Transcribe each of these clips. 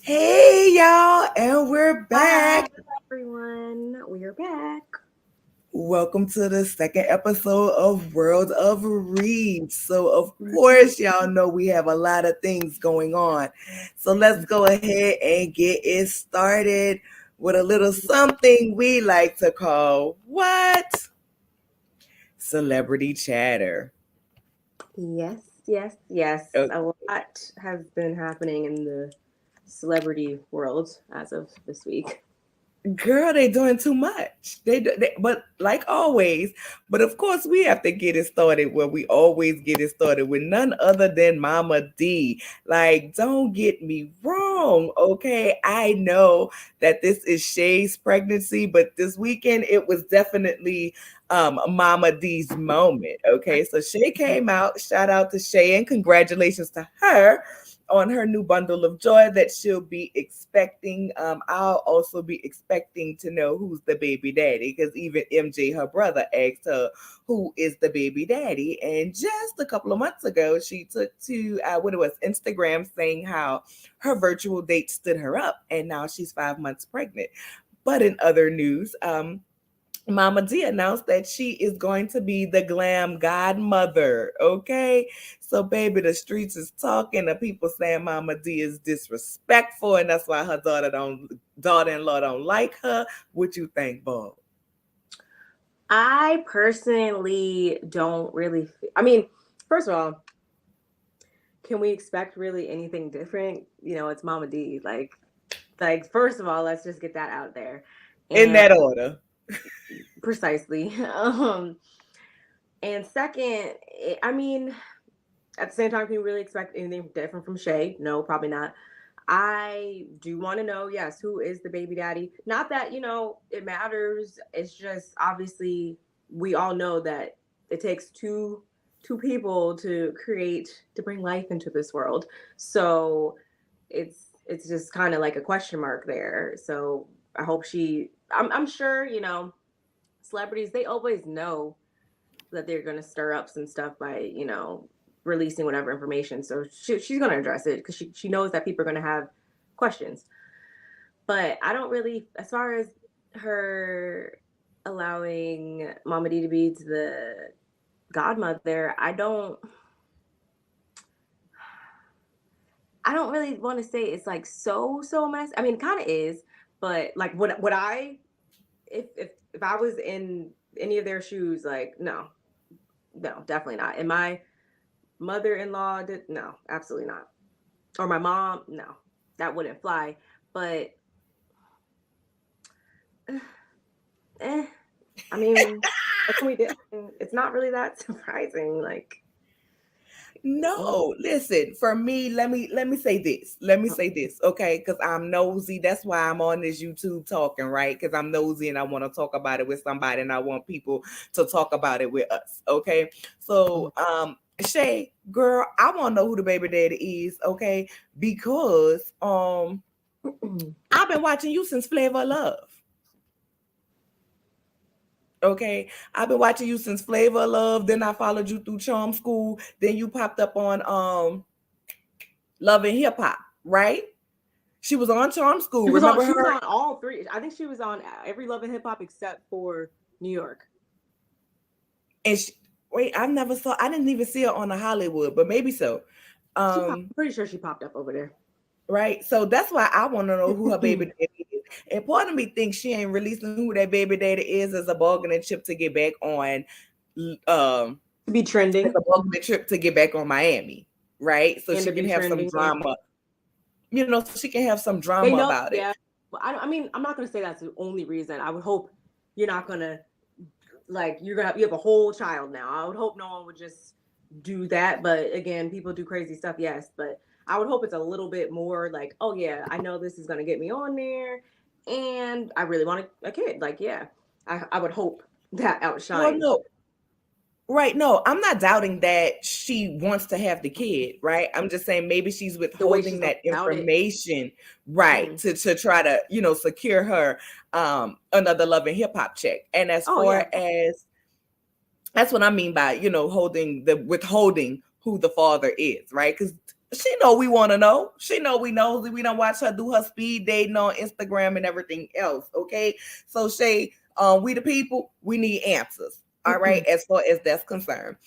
Hey y'all, and we're Hi, back. everyone. We are back. Welcome to the second episode of World of Reeds. So, of course, y'all know we have a lot of things going on. So, let's go ahead and get it started with a little something we like to call what? Celebrity chatter. Yes. A lot has been happening in the celebrity world as of this week. Girl, they doing too much. But like always, but of course we have to get it started where we always get it started with none other than Mama D. Like, don't get me wrong, okay? I know that this is Shay's pregnancy, but this weekend it was definitely Mama D's moment. Okay, so Shay came out. Shout out to Shay and congratulations to her on her new bundle of joy that she'll be expecting. I'll also be expecting to know who's the baby daddy because even MJ, her brother, asked her who is the baby daddy. And just a couple of months ago, she took to what it was Instagram saying how her virtual date stood her up, and now she's 5 months pregnant. But in other news, Mama D announced that she is going to be the glam godmother. Okay. So, baby, the streets is talking. The people saying Mama D is disrespectful, and that's why her daughter-in-law don't like her. What you think, Bob? I personally don't really. First of all, can we expect really anything different? It's Mama D. First of all, let's just get that out there. In And that order. precisely. And second, at the same time, can you really expect anything different from Shay? No, probably not. I do want to know, yes, who is the baby daddy? Not that, it matters. It's just obviously we all know that it takes two people to bring life into this world. So it's just kind of like a question mark there. So I hope I'm sure, celebrities, they always know that they're going to stir up some stuff by releasing whatever information, so she's going to address it because she knows that people are going to have questions. But I don't really, as far as her allowing Mama D to be the godmother, I don't really want to say it's like so messy. I mean, it kind of is, but like what I if I was in any of their shoes, like no, definitely not. And my mother-in-law did no, absolutely not. Or my mom, no, that wouldn't fly. But eh, I mean, what can we do? It's not really that surprising. Eh. No, listen, for me, let me say this. Let me say this, okay? Because I'm nosy. That's why I'm on this YouTube talking, right? Because I'm nosy and I want to talk about it with somebody and I want people to talk about it with us. Okay. So Shay, girl, I want to know who the baby daddy is, okay? Because I've been watching you since Flavor of Love. Okay, I've been watching you since Flavor of Love. Then I followed you through Charm School. Then you popped up on Love and Hip Hop, right? She was on Charm School. Remember She was her? on all three. I think she was on every Love and Hip Hop except for New York. And she, wait, I didn't even see her on the Hollywood, but maybe so. I'm pretty sure she popped up over there. Right. So that's why I want to know who her baby daddy is. And part of me thinks she ain't releasing who that baby daddy is as a bargaining chip to get back on To be as trending a bargaining trip to get back on Miami. Right. So and she to can be have some trending. Yeah. drama, so she can have some They drama know, about it. yeah. Well, I mean, I'm not gonna say that's the only reason. I would hope you're not gonna you have a whole child now. I would hope no one would just do that. But again, people do crazy stuff, yes. But I would hope it's a little bit more like, oh yeah, I know this is gonna get me on there, and I really want a kid. Like, yeah, I would hope that Well, outshined no, right. No, I'm not doubting that she wants to have the kid, right? I'm just saying maybe she's the way she's withholding going that about it. information, right, Mm. to try to, secure her another Love and Hip Hop check. And as Oh yeah, far as that's what I mean by, withholding who the father is, right? Because She know we want to know. She know we know that we don't watch her do her speed dating on Instagram and everything else. Okay, so Shay, we the people, we need answers. All right, as far as that's concerned.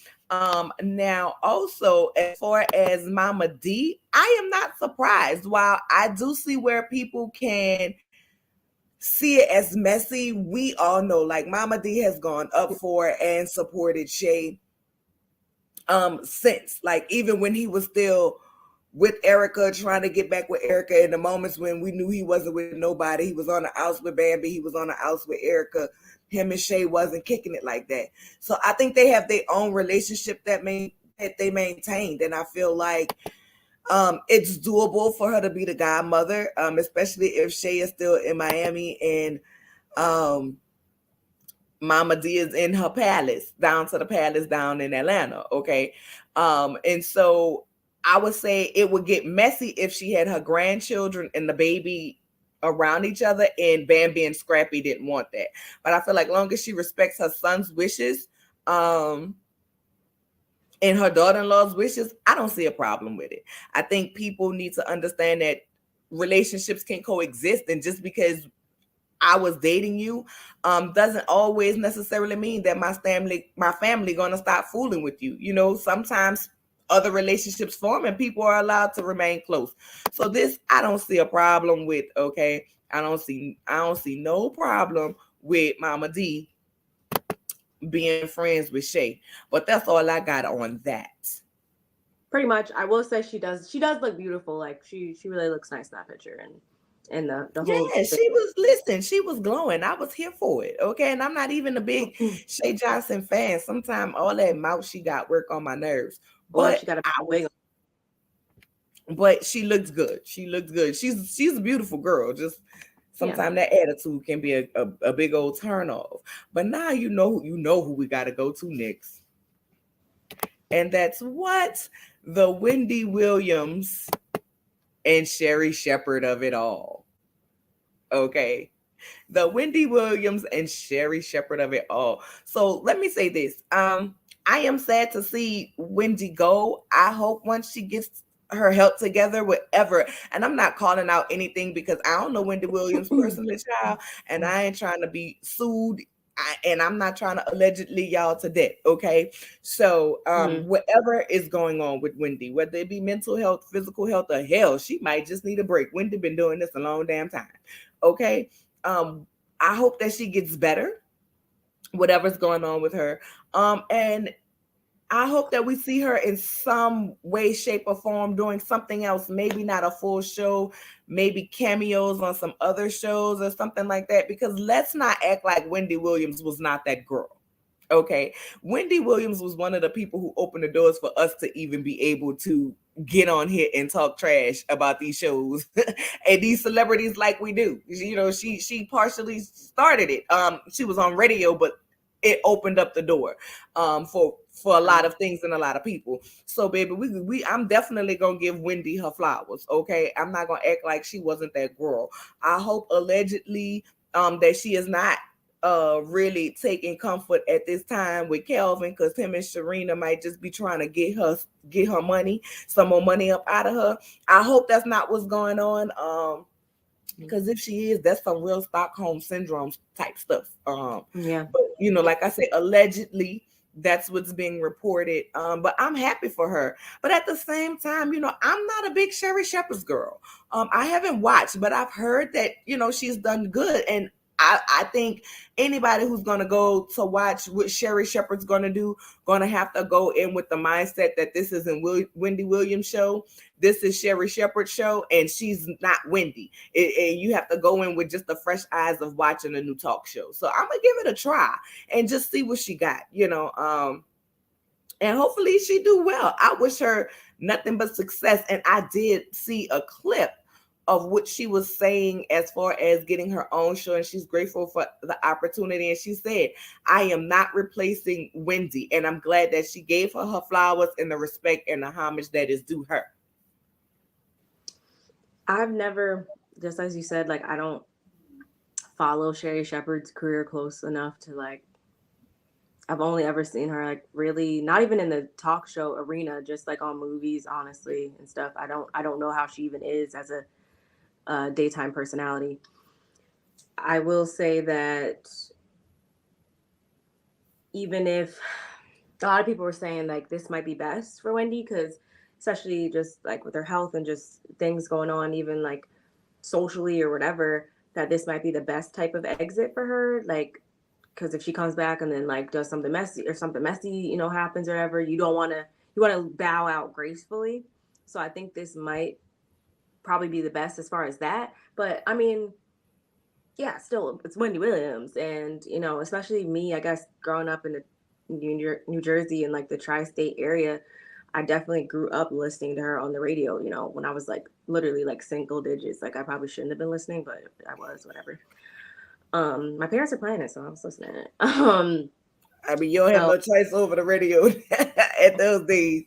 Now also as far as Mama D, I am not surprised. While I do see where people can see it as messy, we all know like Mama D has gone up for and supported Shay since, like, even when he was still with Erica, trying to get back with Erica in the moments when we knew he wasn't with nobody. He was on the outs with Bambi, he was on the outs with Erica. Him and Shay wasn't kicking it like that. So I think they have their own relationship that they maintained, and I feel like it's doable for her to be the godmother, especially if Shay is still in Miami and um Mama D is in her palace, down to the palace down in Atlanta. Okay. And so I would say it would get messy if she had her grandchildren and the baby around each other, and Bambi and Scrappy didn't want that. But I feel like long as she respects her son's wishes, and her daughter-in-law's wishes, I don't see a problem with it. I think people need to understand that relationships can coexist, and just because I was dating you doesn't always necessarily mean that my family gonna stop fooling with you. You know, sometimes other relationships form and people are allowed to remain close. So this I don't see a problem with. Okay, I don't see no problem with Mama D being friends with Shay. But that's all I got on that. Pretty much, I will say she does look beautiful. Like she really looks nice in that picture, and the whole Yeah, she was glowing. I was here for it. Okay. And I'm not even a big Shay Johnson fan. Sometimes all that mouth she got work on my nerves. or But she got a I wig. was but she looks good. She looks good. She's a beautiful girl. Just Yeah, sometimes that attitude can be a big old turn off. But now you know who we gotta go to next. And that's what? The Wendy Williams and Sherry Shepherd of it all. Okay. The Wendy Williams and Sherry Shepherd of it all. So let me say this. I am sad to see Wendy go. I hope once she gets her help together, whatever. And I'm not calling out anything because I don't know Wendy Williams personally, child, and I ain't trying to be sued. And I'm not trying to allegedly y'all to death. Okay. So whatever is going on with Wendy, whether it be mental health, physical health, or hell, she might just need a break. Wendy been doing this a long damn time. Okay. um I hope that she gets better, whatever's going on with her. And I hope that we see her in some way, shape, or form doing something else. Maybe not a full show, maybe cameos on some other shows or something like that. Because let's not act like Wendy Williams was not that girl. Okay. Wendy Williams was one of the people who opened the doors for us to even be able to get on here and talk trash about these shows and these celebrities like we do. You know, she partially started it. She was on radio, but it opened up the door for a lot of things and a lot of people. So baby, we I'm definitely gonna give Wendy her flowers. Okay. I'm not gonna act like she wasn't that girl. I hope allegedly that she is not really taking comfort at this time with Kelvin, because him and Sharina might just be trying to get her money, some more money up out of her. I hope that's not what's going on. Because if she is, that's some real Stockholm syndrome type stuff. Yeah. But like I said, allegedly that's what's being reported. But I'm happy for her. But at the same time, I'm not a big Sherry Shepherd's girl. I haven't watched, but I've heard that she's done good, and I think anybody who's gonna go to watch what Sherry Shepherd's gonna do, gonna have to go in with the mindset that this isn't Wendy Williams' show. This is Sherry Shepherd's show, and she's not Wendy. And you have to go in with just the fresh eyes of watching a new talk show. So I'm gonna give it a try and just see what she got, and hopefully she do well. I wish her nothing but success. And I did see a clip of what she was saying as far as getting her own show, and she's grateful for the opportunity. And she said, I am not replacing Wendy, and I'm glad that she gave her flowers and the respect and the homage that is due her. I've never, just as you said, like I don't follow Sherry Shepherd's career close enough to like I've only ever seen her like really not even in the talk show arena, just like on movies, honestly, and stuff. I don't know how she even is as a daytime personality. I will say that even if a lot of people were saying like this might be best for Wendy, because especially just like with her health and just things going on, even like socially or whatever, that this might be the best type of exit for her. Like, because if she comes back and then like does something messy, happens or whatever, you want to bow out gracefully. So I think this might probably be the best as far as that. But I mean, yeah, still it's Wendy Williams, and especially me, I guess growing up in the New Jersey and like the tri-state area, I definitely grew up listening to her on the radio. When I was like literally like single digits, like I probably shouldn't have been listening, but I was, whatever. My parents are playing it, so I was listening. I mean, you don't have So no choice over the radio at those days.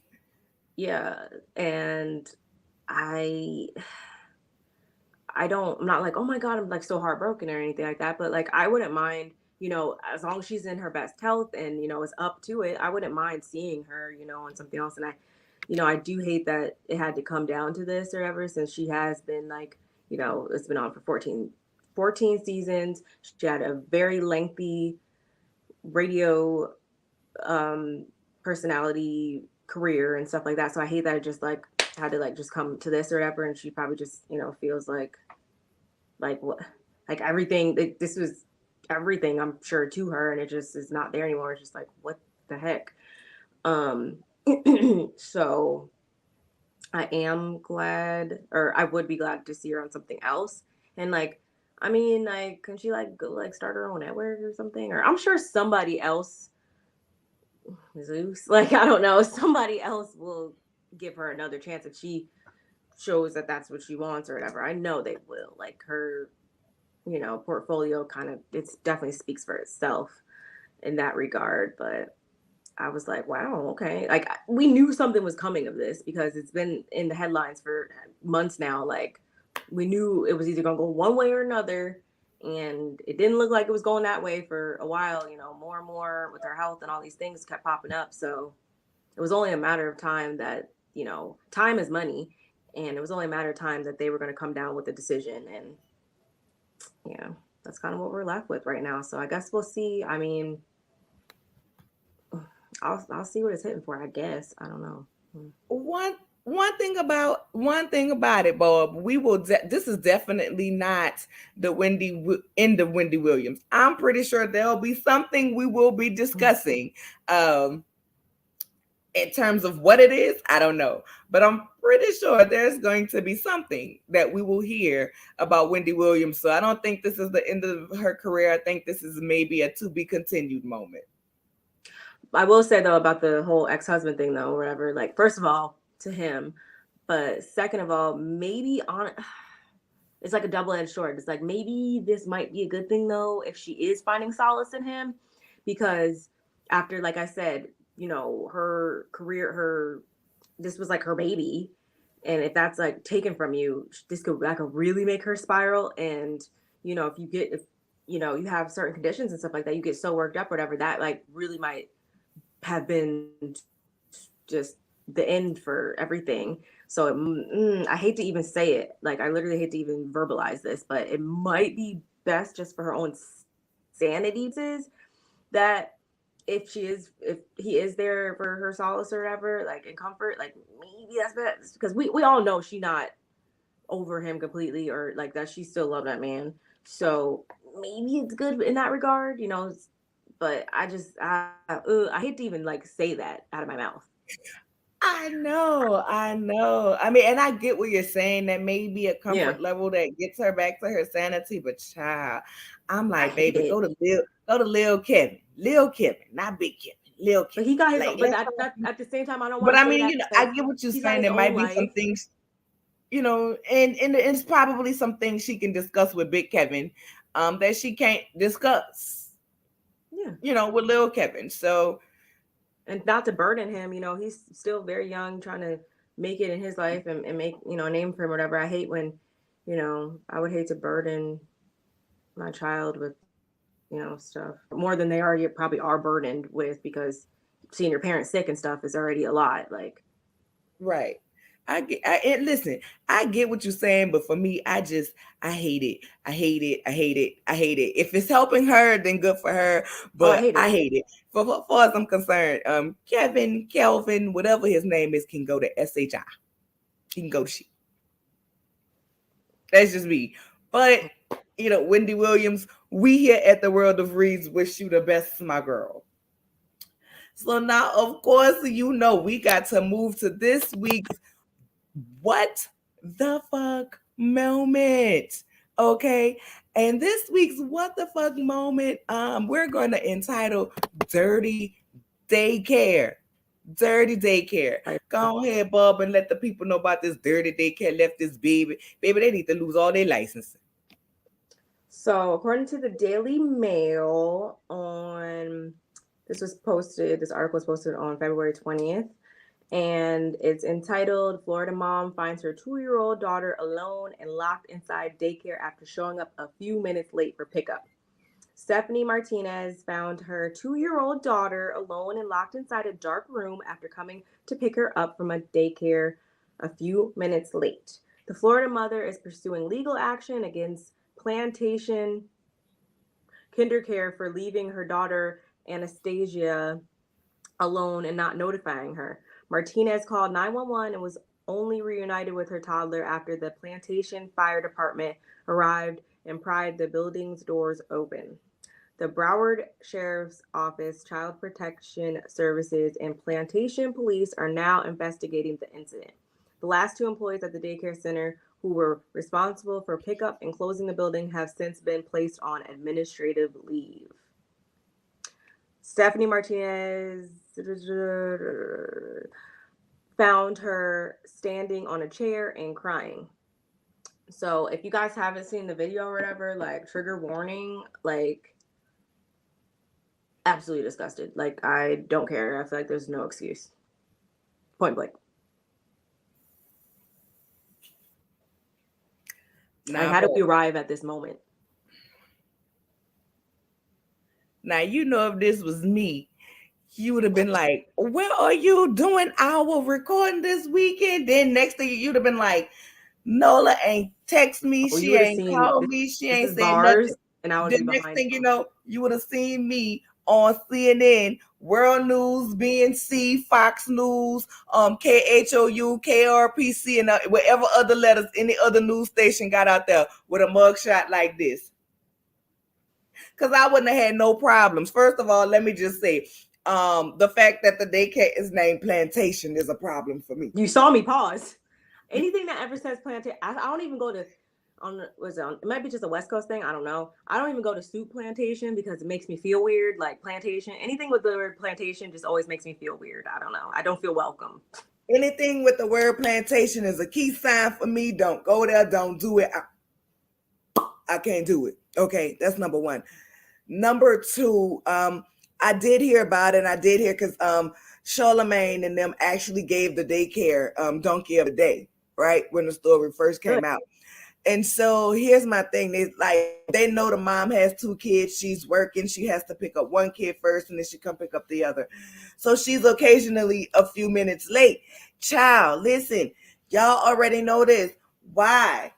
yeah, and I I'm not like, oh my God, I'm like so heartbroken or anything like that. But like, I wouldn't mind, as long as she's in her best health and, is up to it, I wouldn't mind seeing her, on something else. And I do hate that it had to come down to this or ever, since she has been like, it's been on for 14 seasons. She had a very lengthy radio um, personality career and stuff like that. So I hate that it just like had to like just come to this or whatever. And she probably just, feels like what, like everything, this was everything I'm sure to her, and it just is not there anymore. It's just like, what the heck. um so I am glad, or I would be glad to see her on something else. And like, I mean, like, can she like go like start her own network or something? Or I'm sure somebody else, Zeus, like, I don't know, somebody else will give her another chance if she shows that that's what she wants or whatever. I know they will. Like her, portfolio kind of, it's definitely speaks for itself in that regard. But I was like, wow, okay. Like we knew something was coming of this because it's been in the headlines for months now. Like we knew it was either going to go one way or another. And it didn't look like it was going that way for a while, more and more with her health and all these things kept popping up. So it was only a matter of time that, time is money. And it was only a matter of time that they were going to come down with a decision. And yeah, that's kind of what we're left with right now. So I guess we'll see. I mean, I'll see what it's hitting for. I guess I don't know. One one thing about it, Bob. This is definitely not the Wendy Williams. I'm pretty sure there'll be something we will be discussing. Um, in terms of what it is, I don't know, but I'm pretty sure there's going to be something that we will hear about Wendy Williams. So I don't think this is the end of her career. I think this is maybe a to be continued moment. I will say though about the whole ex-husband thing though, whatever. Like, first of all, to him, but second of all, maybe on it's like a double-edged sword. It's like maybe this might be a good thing though if she is finding solace in him, because after, like I said, her career, this was like her baby, and if that's like taken from you, this could like really make her spiral. And if you have certain conditions and stuff like that, you get so worked up, whatever, that like really might have been just the end for everything. So I hate to even say it. Like I literally hate to even verbalize this, but it might be best just for her own sanity that if he is there for her solace or whatever, like in comfort, like maybe that's best, because we all know she not over him completely, or like that she still love that man. So maybe it's good in that regard, but I hate to even like say that out of my mouth. I know. I mean, and I get what you're saying. That may be a Yeah, comfort level that gets her back to her sanity. But child, I'm I like, hate baby, it. go to Lil Kevin, not Big Kevin, Lil But Kevin. he got his Like, own. But let's that talk. at the same time, I don't want But to I say mean, that I because get what you're he's got saying. his There own might be some life. things, and it's probably some things she can discuss with Big Kevin, that she can't discuss, Yeah, with Lil Kevin. So and not to burden him. He's still very young, trying to make it in his life and make a name for him, whatever. I hate when, I would hate to burden my child with stuff more than they already probably are burdened with, because seeing your parents sick and stuff is already a lot. Like, Right. And listen, I get what you're saying, but for me, I hate it. I hate it. I hate it. I hate it. If it's helping her, then good for her. oh, I But hate it. I hate it. For far as I'm concerned, Kelvin, whatever his name is, can go to SHI. He can go to shit. That's just me. But Wendy Williams, we here at the World of Readzzzz wish you the best, my girl. So now, of course, we got to move to this week's What the Fuck moment. Okay. And this week's What the Fuck moment, we're going to entitle Dirty Daycare. Dirty Daycare. Go ahead, Bob, and let the people know about this dirty daycare left this baby. Baby, they need to lose all their licenses. So, according to the Daily Mail, this article was posted on February 20th, and it's entitled, Florida Mom Finds Her 2-year-old Daughter Alone and Locked Inside Daycare After Showing Up a Few Minutes Late for Pickup. Stephanie Martinez found her 2-year-old daughter alone and locked inside a dark room after coming to pick her up from a daycare a few minutes late. The Florida mother is pursuing legal action against Plantation KinderCare for leaving her daughter Anastasia alone and not notifying her. Martinez called 911 and was only reunited with her toddler after the Plantation Fire Department arrived and pried the building's doors open. The Broward Sheriff's Office, Child Protection Services, and Plantation Police are now investigating the incident. The last 2 employees at the daycare center who were responsible for pickup and closing the building have since been placed on administrative leave. Stephanie Martinez found her standing on a chair and crying. So if you guys haven't seen the video or whatever, like, trigger warning, like, absolutely disgusted. Like, I don't care. I feel like there's no excuse. Point blank. Like, how do we arrive at this moment? Now, if this was me, you would have been like, where are you doing our recording this weekend? Then next thing you'd have been like, Nola ain't text me. She ain't called me. She ain't said nothing. And I would the next thing you know, you would have seen me on CNN, World News, BNC, Fox News, KHOU, KRPC, and whatever other letters any other news station got out there with a mugshot like this. Because I wouldn't have had no problems. First of all, let me just say, the fact that the daycare is named Plantation is a problem for me. You saw me pause. Anything that ever says Plantation, I don't even go to, it might be just a West Coast thing, I don't know. I don't even go to Soup Plantation because it makes me feel weird. Like, plantation, anything with the word plantation just always makes me feel weird. I don't know. I don't feel welcome. Anything with the word plantation is a key sign for me. Don't go there. Don't do it. I can't do it. Okay, that's number one. Number two, I did hear about it. And I did hear because Charlemagne and them actually gave the daycare Donkey of the Day, right, when the story first came out. And so here's my thing. They know the mom has 2 kids. She's working. She has to pick up one kid first and then she come pick up the other. So she's occasionally a few minutes late. Child, listen, y'all already know this. Why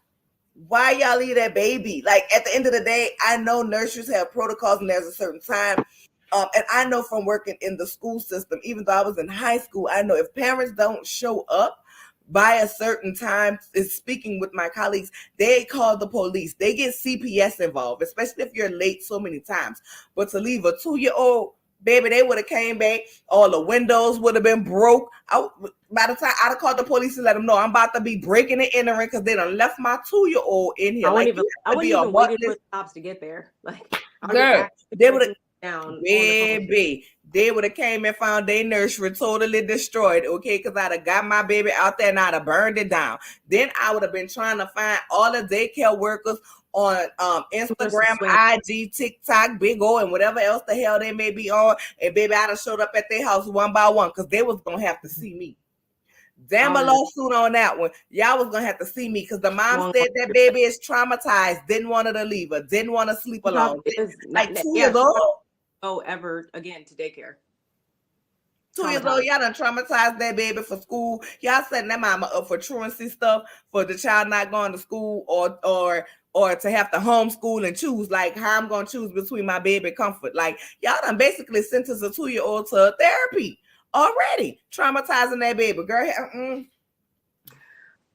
y'all leave that baby? Like, at the end of the day, I know nurseries have protocols and there's a certain time. And I know from working in the school system, even though I was in high school, I know if parents don't show up by a certain time, is speaking with my colleagues, they call the police. They get CPS involved, especially if you're late so many times. But to leave a 2-year-old baby, they would have came back. All the windows would have been broke. By the time I'd have called the police and let them know I'm about to be breaking and entering because they done left my 2-year-old in here. I wouldn't even wait for the cops to get there. Like, girl, they would have down. Baby, they would have came and found their nursery totally destroyed, okay? Because I'd have got my baby out there and I'd have burned it down. Then I would have been trying to find all the daycare workers on Instagram, IG, TikTok, Big O, and whatever else the hell they may be on. And baby, I'd have showed up at their house one by one because they was going to have to see me. Damn a Honestly, lawsuit on that one. Y'all was gonna have to see me because the mom one said that baby is traumatized, didn't want her to leave her, didn't want to sleep she alone. probably is not. Like 2 years Yeah, she probably old. won't go ever again to daycare. 2 years old, Traumatized. y'all done traumatized that baby for school. Y'all setting that mama up for truancy stuff for the child not going to school or to have to homeschool and choose like how I'm gonna choose between my baby comfort. Like y'all done basically sentenced a 2 year old to therapy already, traumatizing that baby. Girl,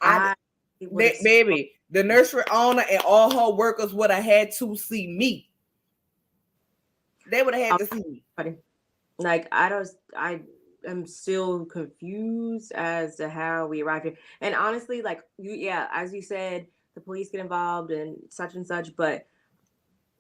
I would have. baby, the nursery owner and all her workers would have had to see me. They would have had to see me. Like I am still confused as to how we arrived here. And honestly, like yeah, as you said, the police get involved and such, but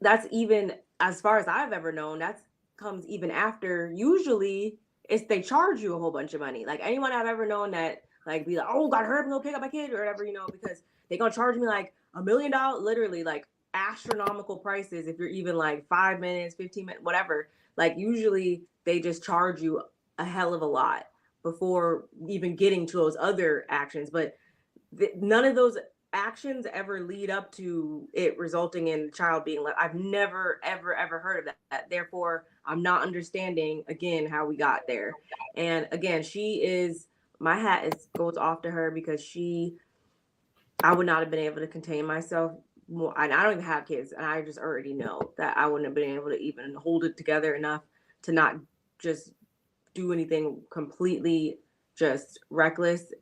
that's even as far as I've ever known, that's comes even after usually it's they charge you a whole bunch of money. Like anyone I've ever known that like be like, oh God, hurry up and go pick up my kid or whatever, because they're gonna charge me like $1 million, literally like astronomical prices if you're even like 5 minutes, 15 minutes, whatever. Like usually they just charge you a hell of a lot before even getting to those other actions. But none of those actions ever lead up to it resulting in the child being left. I've never ever heard of that. Therefore, I'm not understanding again how we got there. And again, she is my hat is goes off to her because I would not have been able to contain myself more. And I don't even have kids, and I just already know that I wouldn't have been able to even hold it together enough to not just do anything completely just reckless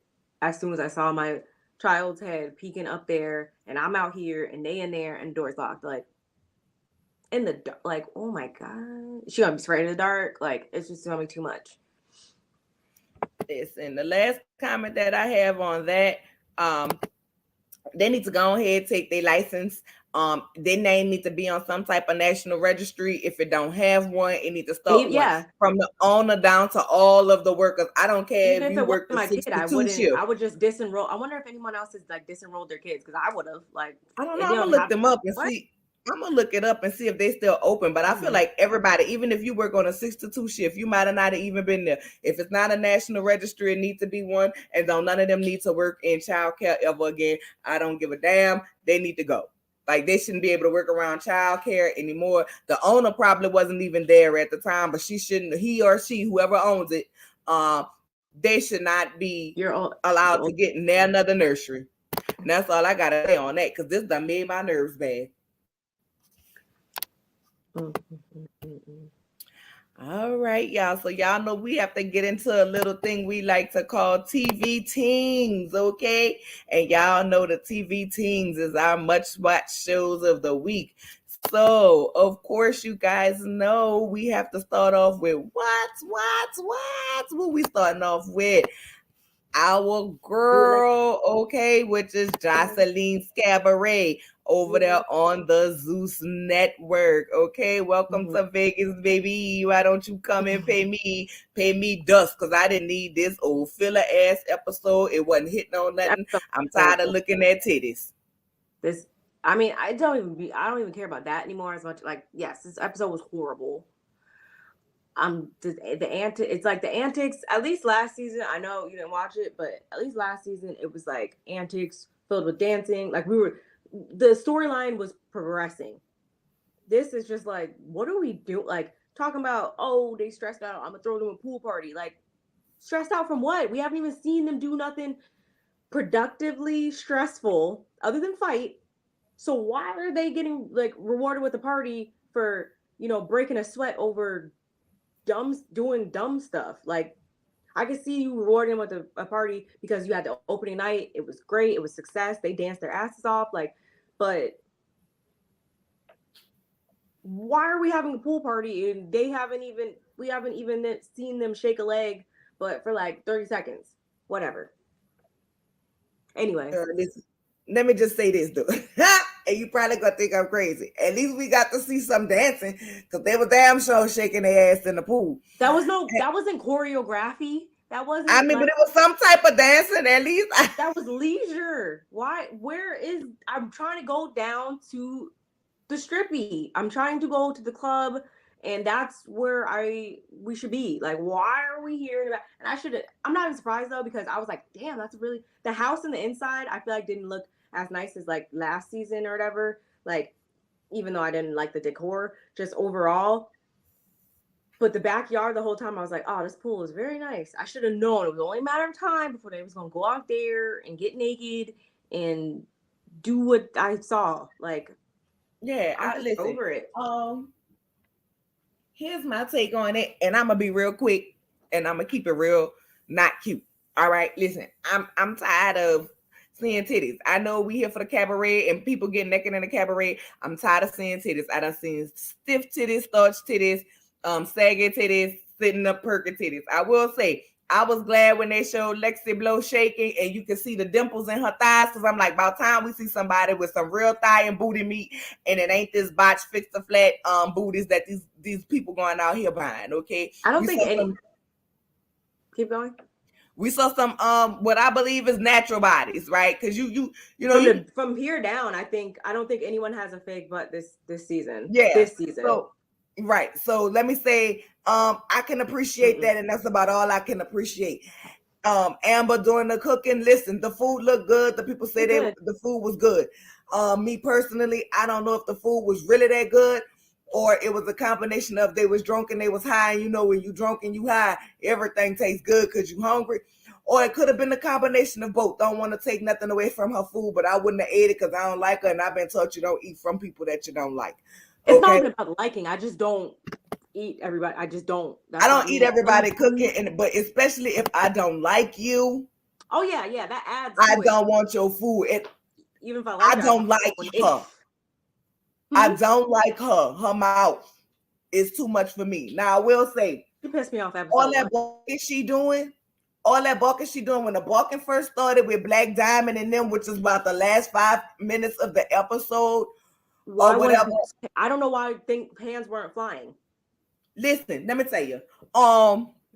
as soon as I saw my child's head peeking up there and I'm out here and they in there and the door's locked. Like in the dark, like, oh my God. She gonna be afraid in the dark. Like it's just gonna be too much. Listen, the last comment that I have on that, they need to go ahead, take their license. Their name needs to be on some type of national registry. If it don't have one, it needs to start one. Yeah. From the owner down to all of the workers. I don't care Even if if you it work wasn't the my kid, 62 shift. I would just disenroll. I wonder if anyone else has like disenrolled their kids because I would have like I don't it know. I'm don't gonna look have them up and what? see. I'm gonna look it up and see if they still open. But I feel like everybody, even if you work on a 6 to 2 shift, you might have not even been there. If it's not a national registry, it needs to be one. And don't none of them need to work in childcare ever again. I don't give a damn. They need to go. Like they shouldn't be able to work around childcare anymore. The owner probably wasn't even there at the time, but she shouldn't. He or she, whoever owns it, they should not be allowed to get near another nursery. And that's all I gotta say on that because this done made my nerves bad. All right, y'all. So y'all know we have to get into a little thing we like to call TV Tings, okay? And y'all know the TV Tings is our much watched shows of the week. So, of course, you guys know we have to start off with what? What we starting off with? Our girl, okay, which is Jocelyn Cabaret over there on the Zeus Network. Okay, welcome to Vegas, baby. Why don't you come and pay me dust? Because I didn't need this old filler ass episode. It wasn't hitting on nothing. I'm tired of looking at titties. I mean, I don't even care about that anymore as much. Like, yes, this episode was horrible. It's like the antics. At least last season, I know you didn't watch it, but at least last season it was like antics filled with dancing. Like the storyline was progressing. This is just like, what do we do? Like talking about, oh, they stressed out. I'm gonna throw them a pool party. Like stressed out from what? We haven't even seen them do nothing productively stressful other than fight. So why are they getting like rewarded with a party for breaking a sweat over doing dumb stuff? Like I can see you rewarding them with a party because you had the opening night. It was great. It was success. They danced their asses off. Like, but why are we having a pool party and we haven't even seen them shake a leg, but for like 30 seconds, whatever. Anyway, let me just say this, though. And you probably gonna think I'm crazy. At least we got to see some dancing because they were damn sure shaking their ass in the pool. That wasn't choreography. That wasn't. I mean, but it was some type of dancing at least. That was leisure. Why? I'm trying to go down to the strippy. I'm trying to go to the club And that's where we should be. Like, why are we here? And I'm not even surprised though, because I was like, damn, that's really, the house and the inside, I feel like didn't look as nice as like last season or whatever. Like, even though I didn't like the decor, just overall. But the backyard, the whole time, I was like, oh, this pool is very nice. I should have known. It was only a matter of time before they was going to go out there and get naked and do what I saw. Like, Yeah, I'm just listen. over it. Here's my take on it, and I'm gonna be real quick, and I'm gonna keep it real, not cute. All right, listen, I'm tired of seeing titties. I know we here for the cabaret and people getting naked in the cabaret. I'm tired of seeing titties. I done seen stiff titties, starch titties, saggy titties, sitting up perky titties. I will say, I was glad when they showed Lexi Blow shaking and you can see the dimples in her thighs, because I'm like, about time we see somebody with some real thigh and booty meat, and it ain't this botch fix to flat booties that these people going out here buying. Okay, I don't think any. Keep going. We saw some what I believe is natural bodies, right? Because you know from here down, I don't think anyone has a fake butt this season. Yeah, this season. So, right. So let me say, I can appreciate that, and that's about all I can appreciate. Amber doing the cooking. Listen, the food looked good. The people say the food was good. Me personally, I don't know if the food was really that good, or it was a combination of they was drunk and they was high. And you know, when you drunk and you high, everything tastes good because you hungry. Or it could have been a combination of both. Don't want to take nothing away from her food, but I wouldn't have ate it because I don't like her, and I've been taught you don't eat from people that you don't like. It's not even about liking. I just don't eat everybody. I just don't. I don't eat everybody cooking, but especially if I don't like you. Oh yeah, that adds. I don't want your food. Even if I don't like her. I don't like her. Her mouth is too much for me. Now I will say, you pissed me off. All that barking she doing when the barking first started with Black Diamond and them, which is about the last 5 minutes of the episode. Why whatever. I don't know why I think hands weren't flying. Listen, let me tell you.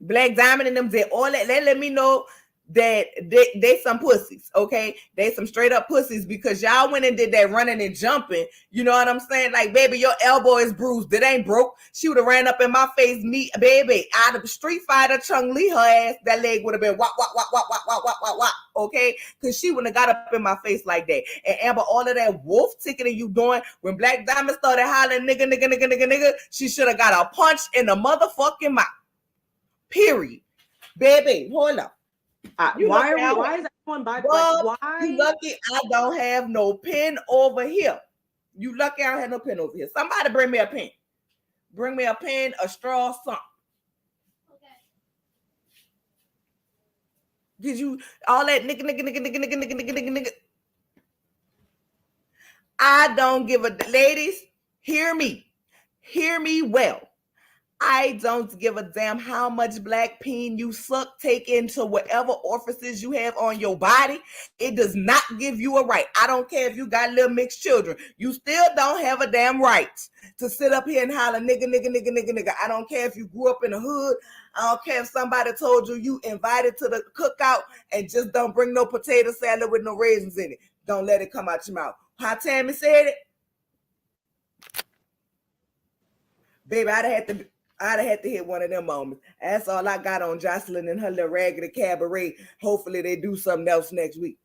Black Diamond and them did all that. They let me know that they some pussies, okay? They some straight up pussies, because y'all went and did that running and jumping. You know what I'm saying? Like, baby, your elbow is bruised. It ain't broke. She would have ran up in my face, me, baby, out of Street Fighter Chung Lee her ass. That leg would have been wop, wop, wop, wop, wop, wop, wop, wop, wop, okay? Because she wouldn't have got up in my face like that. And Amber, all of that wolf ticketing you doing, when Black Diamond started hollering, nigga, she should have got a punch in the motherfucking mouth. Period. Baby, hold up. Why is everyone by? Why? You lucky I don't have no pen over here. You lucky I don't have no pen over here. Somebody bring me a pen. Bring me a pen, a straw, something. Okay. Did you all that nigga? I don't give a ladies. Hear me well. I don't give a damn how much black peen you suck, take into whatever orifices you have on your body. It does not give you a right. I don't care if you got little mixed children. You still don't have a damn right to sit up here and holler nigga. I don't care if you grew up in the hood. I don't care if somebody told you invited to the cookout and just don't bring no potato salad with no raisins in it. Don't let it come out your mouth. How Tammy said it? Baby, I'd have had to hit one of them moments. That's all I got on Jocelyn and her little raggedy cabaret. Hopefully they do something else next week.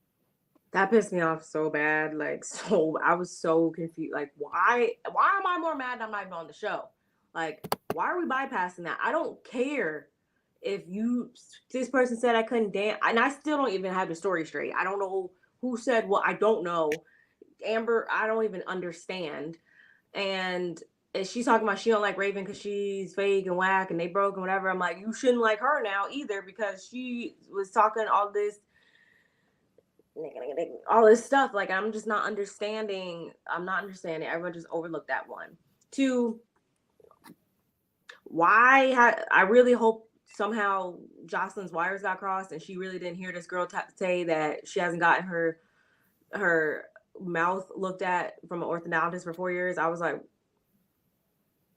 That pissed me off so bad. Like, so I was so confused. Like, why am I more mad I'm not even on the show? Like, why are we bypassing that? I don't care if this person said I couldn't dance. And I still don't even have the story straight. I don't know who said what. I don't know. Amber, I don't even understand. And she's talking about she don't like Raven because she's fake and whack and they broke and whatever. I'm like, you shouldn't like her now either, because she was talking all this stuff. Like, I'm just not understanding. Everyone just overlooked that one. 2, I really hope somehow Jocelyn's wires got crossed and she really didn't hear this girl say that she hasn't gotten her mouth looked at from an orthodontist for 4 years. I was like,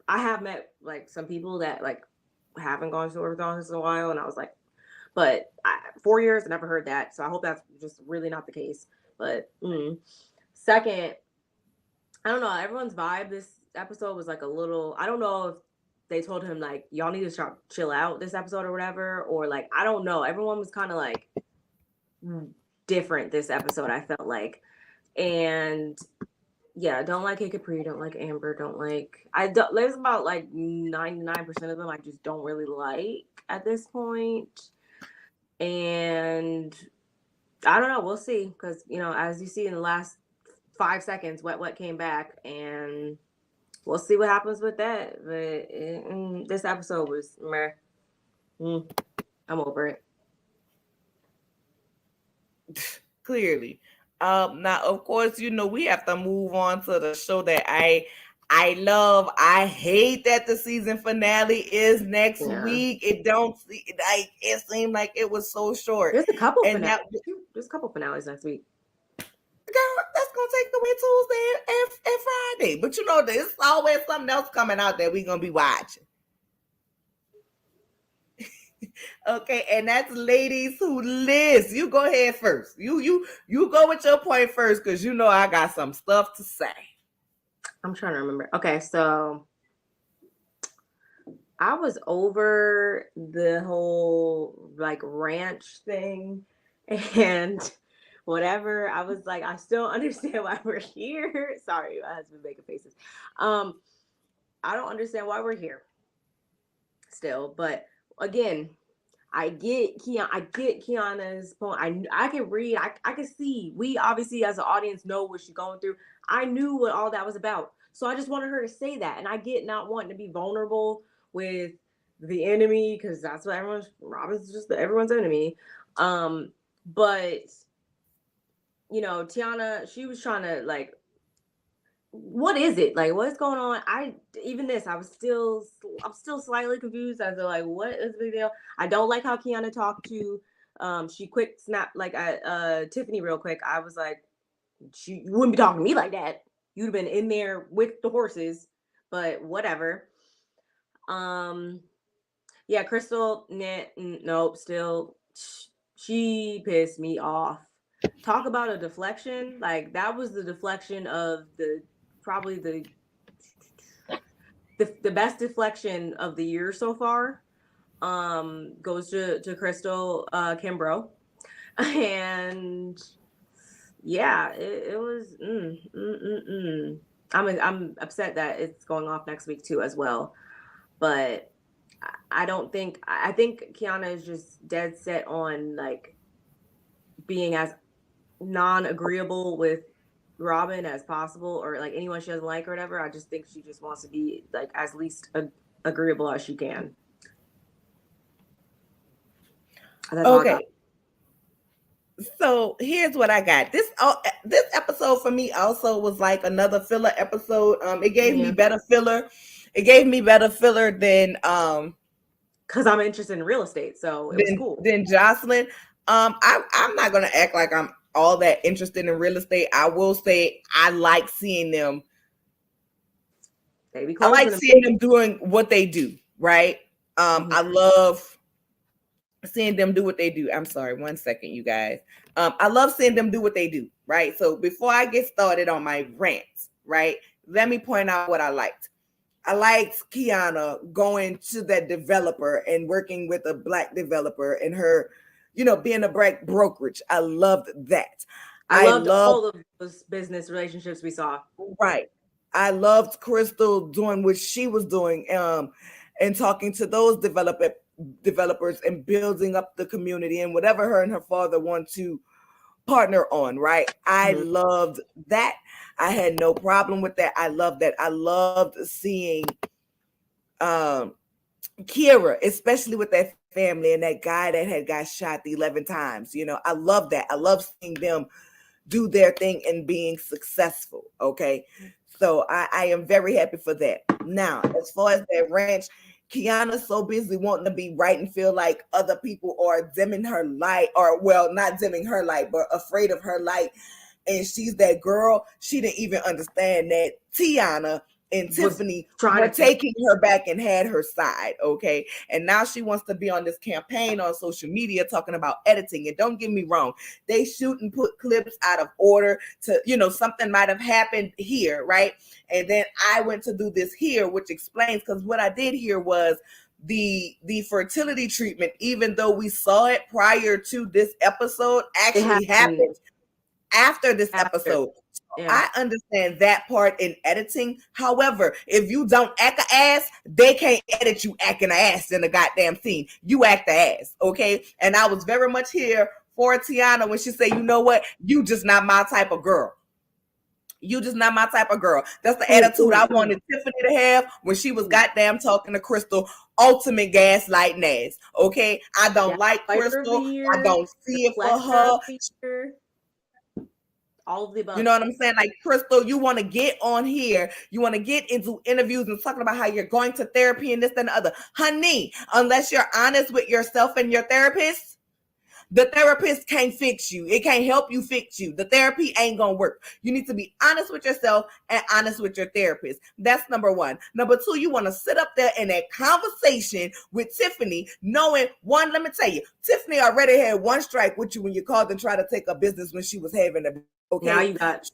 I have met like some people that like haven't gone to orthodontist in a while, and I was like, but 4 years, I never heard that. So I hope that's just really not the case. But second, I don't know. Everyone's vibe this episode was like a little, I don't know if they told him like, y'all need to chill out this episode or whatever, or like, I don't know. Everyone was kind of like different this episode, I felt like. And yeah, don't like Kid Capri, don't like Amber, there's about like 99% of them I just don't really like at this point. And I don't know, we'll see, because as you see in the last 5 seconds, Wet came back, and we'll see what happens with that. But this episode was meh. I'm over it. Clearly. Now, of course, we have to move on to the show that I love. I hate that the season finale is next week. It seemed like it was so short. There's a couple finales. There's a couple finales next week. Girl, that's gonna take away Tuesday and Friday. But there's always something else coming out that we're gonna be watching. Okay, and that's Ladies Who List. You go ahead first. You go with your point first, because I got some stuff to say. I'm trying to remember. Okay, so I was over the whole like ranch thing and whatever. I was like, I still understand why we're here. Sorry, my husband making faces. I don't understand why we're here still, but again, I get Kiana's point. I can read. I can see. We obviously, as an audience, know what she's going through. I knew what all that was about, so I just wanted her to say that. And I get not wanting to be vulnerable with the enemy, because that's what Robin's just everyone's enemy. But Tiana, she was trying to like, what is it? Like, what's going on? I'm still slightly confused as to like, what is the big deal? I don't like how Kiana talked to, she quick snapped like Tiffany real quick. I was like, you wouldn't be talking to me like that. You'd have been in there with the horses, but whatever. Yeah, Crystal, nope, still, she pissed me off. Talk about a deflection. Like, that was the deflection of probably the best deflection of the year so far. Goes to Crystal Kimbrough. And yeah, it was I'm upset that it's going off next week too as well. But I think Kiana is just dead set on like being as non-agreeable with Robin as possible, or like anyone she doesn't like or whatever. I just think she just wants to be like as least agreeable as she can. Okay. So here's what I got. This episode for me also was like another filler episode. It gave me better filler. It gave me better filler than because I'm interested in real estate, so it was cool. Than Jocelyn. I'm not gonna act like I'm all that interested in real estate. I will say I like seeing them. I like seeing them doing what they do, right? I love seeing them do what they do. I'm sorry, 1 second, you guys. I love seeing them do what they do, right? So before I get started on my rants, right, let me point out what I liked. I liked Kiana going to that developer and working with a Black developer and her, being a Black brokerage. I loved that. I loved all of those business relationships we saw. Right. I loved Crystal doing what she was doing and talking to those developers and building up the community and whatever her and her father want to partner on, right? I loved that. I had no problem with that. I loved that. I loved seeing Kira, especially with that family and that guy that had got shot 11 times. I love that. I love seeing them do their thing and being successful. Okay. So I am very happy for that. Now, as far as that ranch, Kiana's so busy wanting to be right and feel like other people are dimming her light, or well, not dimming her light, but afraid of her light. And she's that girl. She didn't even understand that Tiana and Was Tiffany trying were to taking her back and had her side, okay? And now she wants to be on this campaign on social media talking about editing. And don't get me wrong, they shoot and put clips out of order to, you know, something might have happened here, right? And then I went to do this here, which explains, because what I did here was the fertility treatment, even though we saw it prior to this episode, actually happened after this episode. Yeah. I understand that part in editing. However, if you don't act a ass, they can't edit you acting a ass in the goddamn scene. You act the ass, okay? And I was very much here for Tiana when she said, you know what? You just not my type of girl. You just not my type of girl. That's the attitude I wanted Tiffany to have when she was goddamn talking to Crystal. Ultimate gaslighting ass, okay? I don't like Crystal. I don't see it for her. All of the above. You know what I'm saying? Like, Crystal, you want to get on here. You want to get into interviews and talking about how you're going to therapy and this and the other. Honey, unless you're honest with yourself and your therapist, the therapist can't fix you. It can't help you fix you. The therapy ain't going to work. You need to be honest with yourself and honest with your therapist. That's number one. Number two, you want to sit up there in that conversation with Tiffany, knowing, one, let me tell you, Tiffany already had one strike with you when you called and tried to take a business when she was having a, okay? Now you got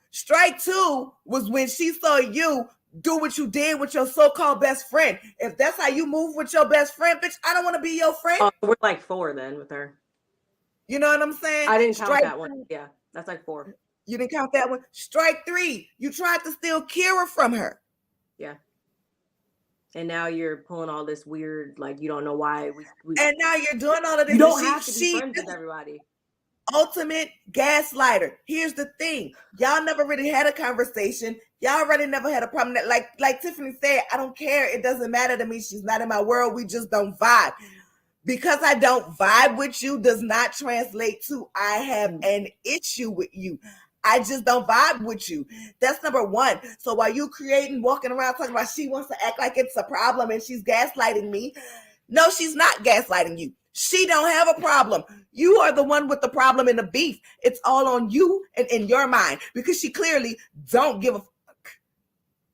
Strike two was when she saw you do what you did with your so-called best friend. If that's how you move with your best friend, bitch, I don't want to be your friend. We're like 4 then with her. You know what I'm saying? I didn't count that one. Yeah, that's like 4. You didn't count that one. Strike 3, you tried to steal Kira from her. Yeah. And now you're pulling all this weird, like, you don't know why. And now you're doing all of this. You don't have to be friends with everybody. Ultimate gaslighter. Here's the thing. Y'all never really had a conversation. Y'all really never had a problem. That, like Tiffany said, I don't care. It doesn't matter to me. She's not in my world. We just don't vibe. Because I don't vibe with you does not translate to I have an issue with you. I just don't vibe with you. That's number one. So while you walking around talking about she wants to act like it's a problem and she's gaslighting me, no, she's not gaslighting you. She don't have a problem. You are the one with the problem and the beef. It's all on you and in your mind because she clearly don't give a fuck.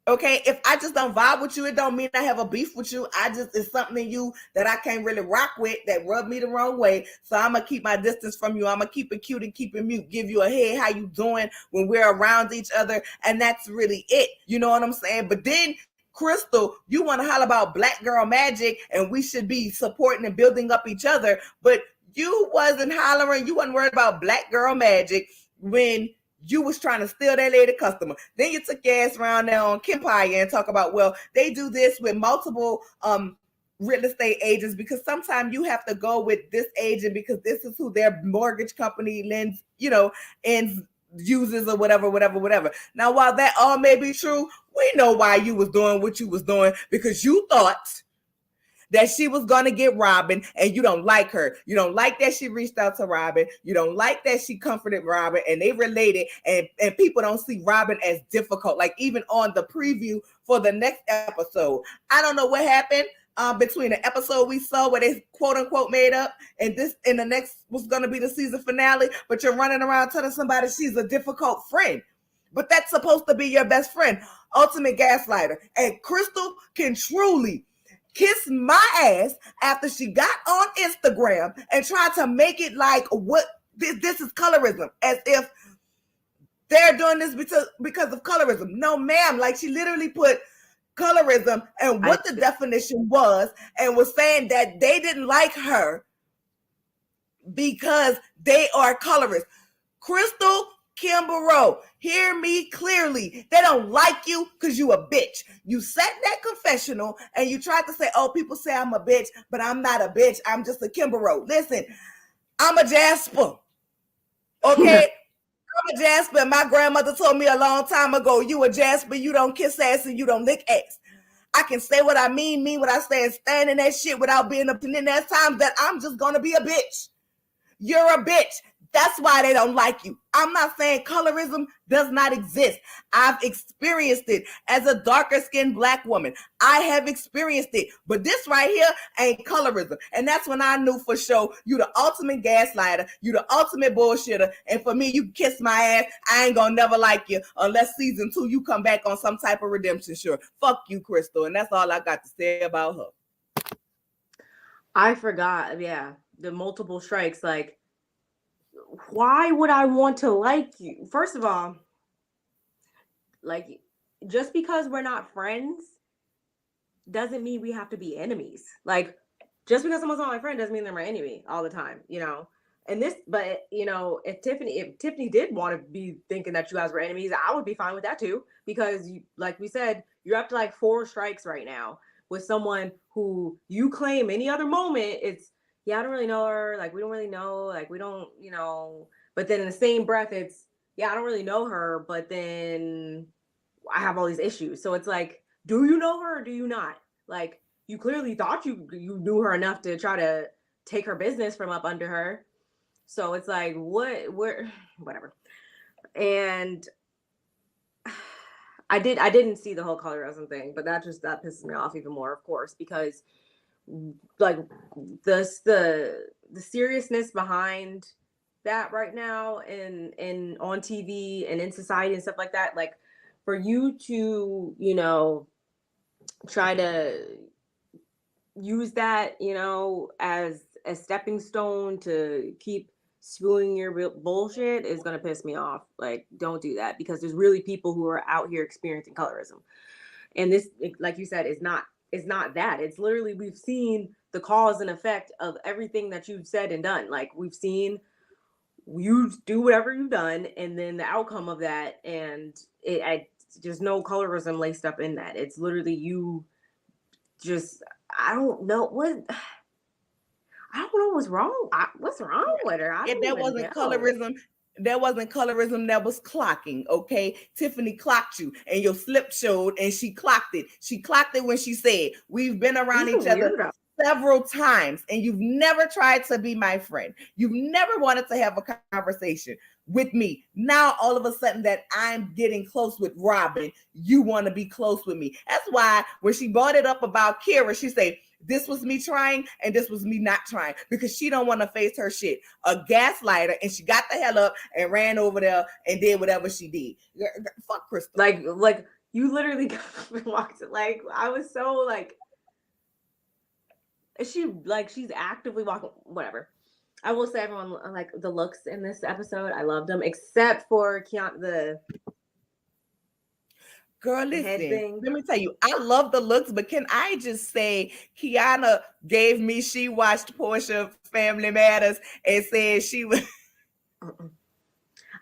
Okay, if I just don't vibe with you, it don't mean I have a beef with you. It's something in you that I can't really rock with that rubbed me the wrong way. So I'm gonna keep my distance from you. I'm gonna keep it cute and keep it mute. Give you a hey, how you doing when we're around each other, and that's really it. You know what I'm saying? But then, Crystal, you want to holler about black girl magic and we should be supporting and building up each other, but you wasn't hollering, you wasn't worried about black girl magic when you was trying to steal that lady customer. Then you took your ass around there on Kempire and talk about, well, they do this with multiple real estate agents because sometimes you have to go with this agent because this is who their mortgage company lends, uses or whatever. Now, while that all may be true, we know why you was doing what you was doing because you thought that she was going to get Robin and you don't like her. You don't like that she reached out to Robin. You don't like that she comforted Robin and they related and people don't see Robin as difficult. Like even on the preview for the next episode, I don't know what happened between the episode we saw where they quote unquote made up and the next was going to be the season finale, but you're running around telling somebody she's a difficult friend. But that's supposed to be your best friend. Ultimate gaslighter. And Crystal can truly kiss my ass after she got on Instagram and tried to make it like what this is colorism, as if they're doing this because of colorism. No, ma'am. Like she literally put colorism and what the definition was and was saying that they didn't like her because they are colorists. Crystal Kimbrough, hear me clearly. They don't like you because you a bitch. You said that confessional and you tried to say, oh, people say I'm a bitch, but I'm not a bitch. I'm just a Kimbrough. Listen, I'm a Jasper. Okay? I'm a Jasper. My grandmother told me a long time ago, you a Jasper, you don't kiss ass and you don't lick ass. I can say what I mean what I say, and stand in that shit without being up. And then there's times that I'm just going to be a bitch. You're a bitch. That's why they don't like you. I'm not saying colorism does not exist. I've experienced it as a darker skinned Black woman. I have experienced it. But this right here ain't colorism. And that's when I knew for sure you the ultimate gaslighter. You the ultimate bullshitter. And for me, you kiss my ass. I ain't gonna never like you unless season 2 you come back on some type of redemption. Sure. Fuck you, Crystal. And that's all I got to say about her. I forgot. Yeah. The multiple strikes. Like, why would I want to like you? First of all, like, just because we're not friends doesn't mean we have to be enemies. Like, just because someone's not my friend doesn't mean they're my enemy all the time, you know? And this, but you know, if Tiffany did want to be thinking that you guys were enemies, I would be fine with that too. Because you, like we said, you're up to like 4 strikes right now with someone who you claim any other moment, it's, yeah, I don't really know her. Like, we don't really know. Like, we don't, you know. But then in the same breath, it's, yeah, I don't really know her. But then I have all these issues. So it's like, do you know her or do you not? Like, you clearly thought you knew her enough to try to take her business from up under her. So it's like, whatever. And I didn't see the whole colorism thing, but that pisses me off even more, of course, because like the seriousness behind that right now and on TV and in society and stuff like that, like for you to, you know, try to use that, you know, as a stepping stone to keep spewing your real bullshit is going to piss me off. Like, don't do that, because there's really people who are out here experiencing colorism. And this, like you said, is not that. It's literally, we've seen the cause and effect of everything that you've said and done. Like, we've seen you do whatever you've done and then the outcome of that. And there's no colorism laced up in that. It's literally you just, I don't know what's wrong. What's wrong with her? That wasn't colorism. That wasn't colorism, that was clocking, okay? Tiffany clocked you and your slip showed and she clocked it. She clocked it when she said, we've been around each other several times and you've never tried to be my friend. You've never wanted to have a conversation with me. Now, all of a sudden that I'm getting close with Robin, you want to be close with me. That's why when she brought it up about Kira, she said, this was me trying and this was me not trying, because she don't want to face her shit. A gaslighter, and she got the hell up and ran over there and did whatever she did. Fuck Crystal. Like you literally got up and walked. Like, I was so like, she's actively walking, whatever. I will say, everyone, like, the looks in this episode, I loved them, except for the girl, listen, let me tell you, I love the looks, but can I just say, Kiana gave me, she watched Portia Family Matters and said she was.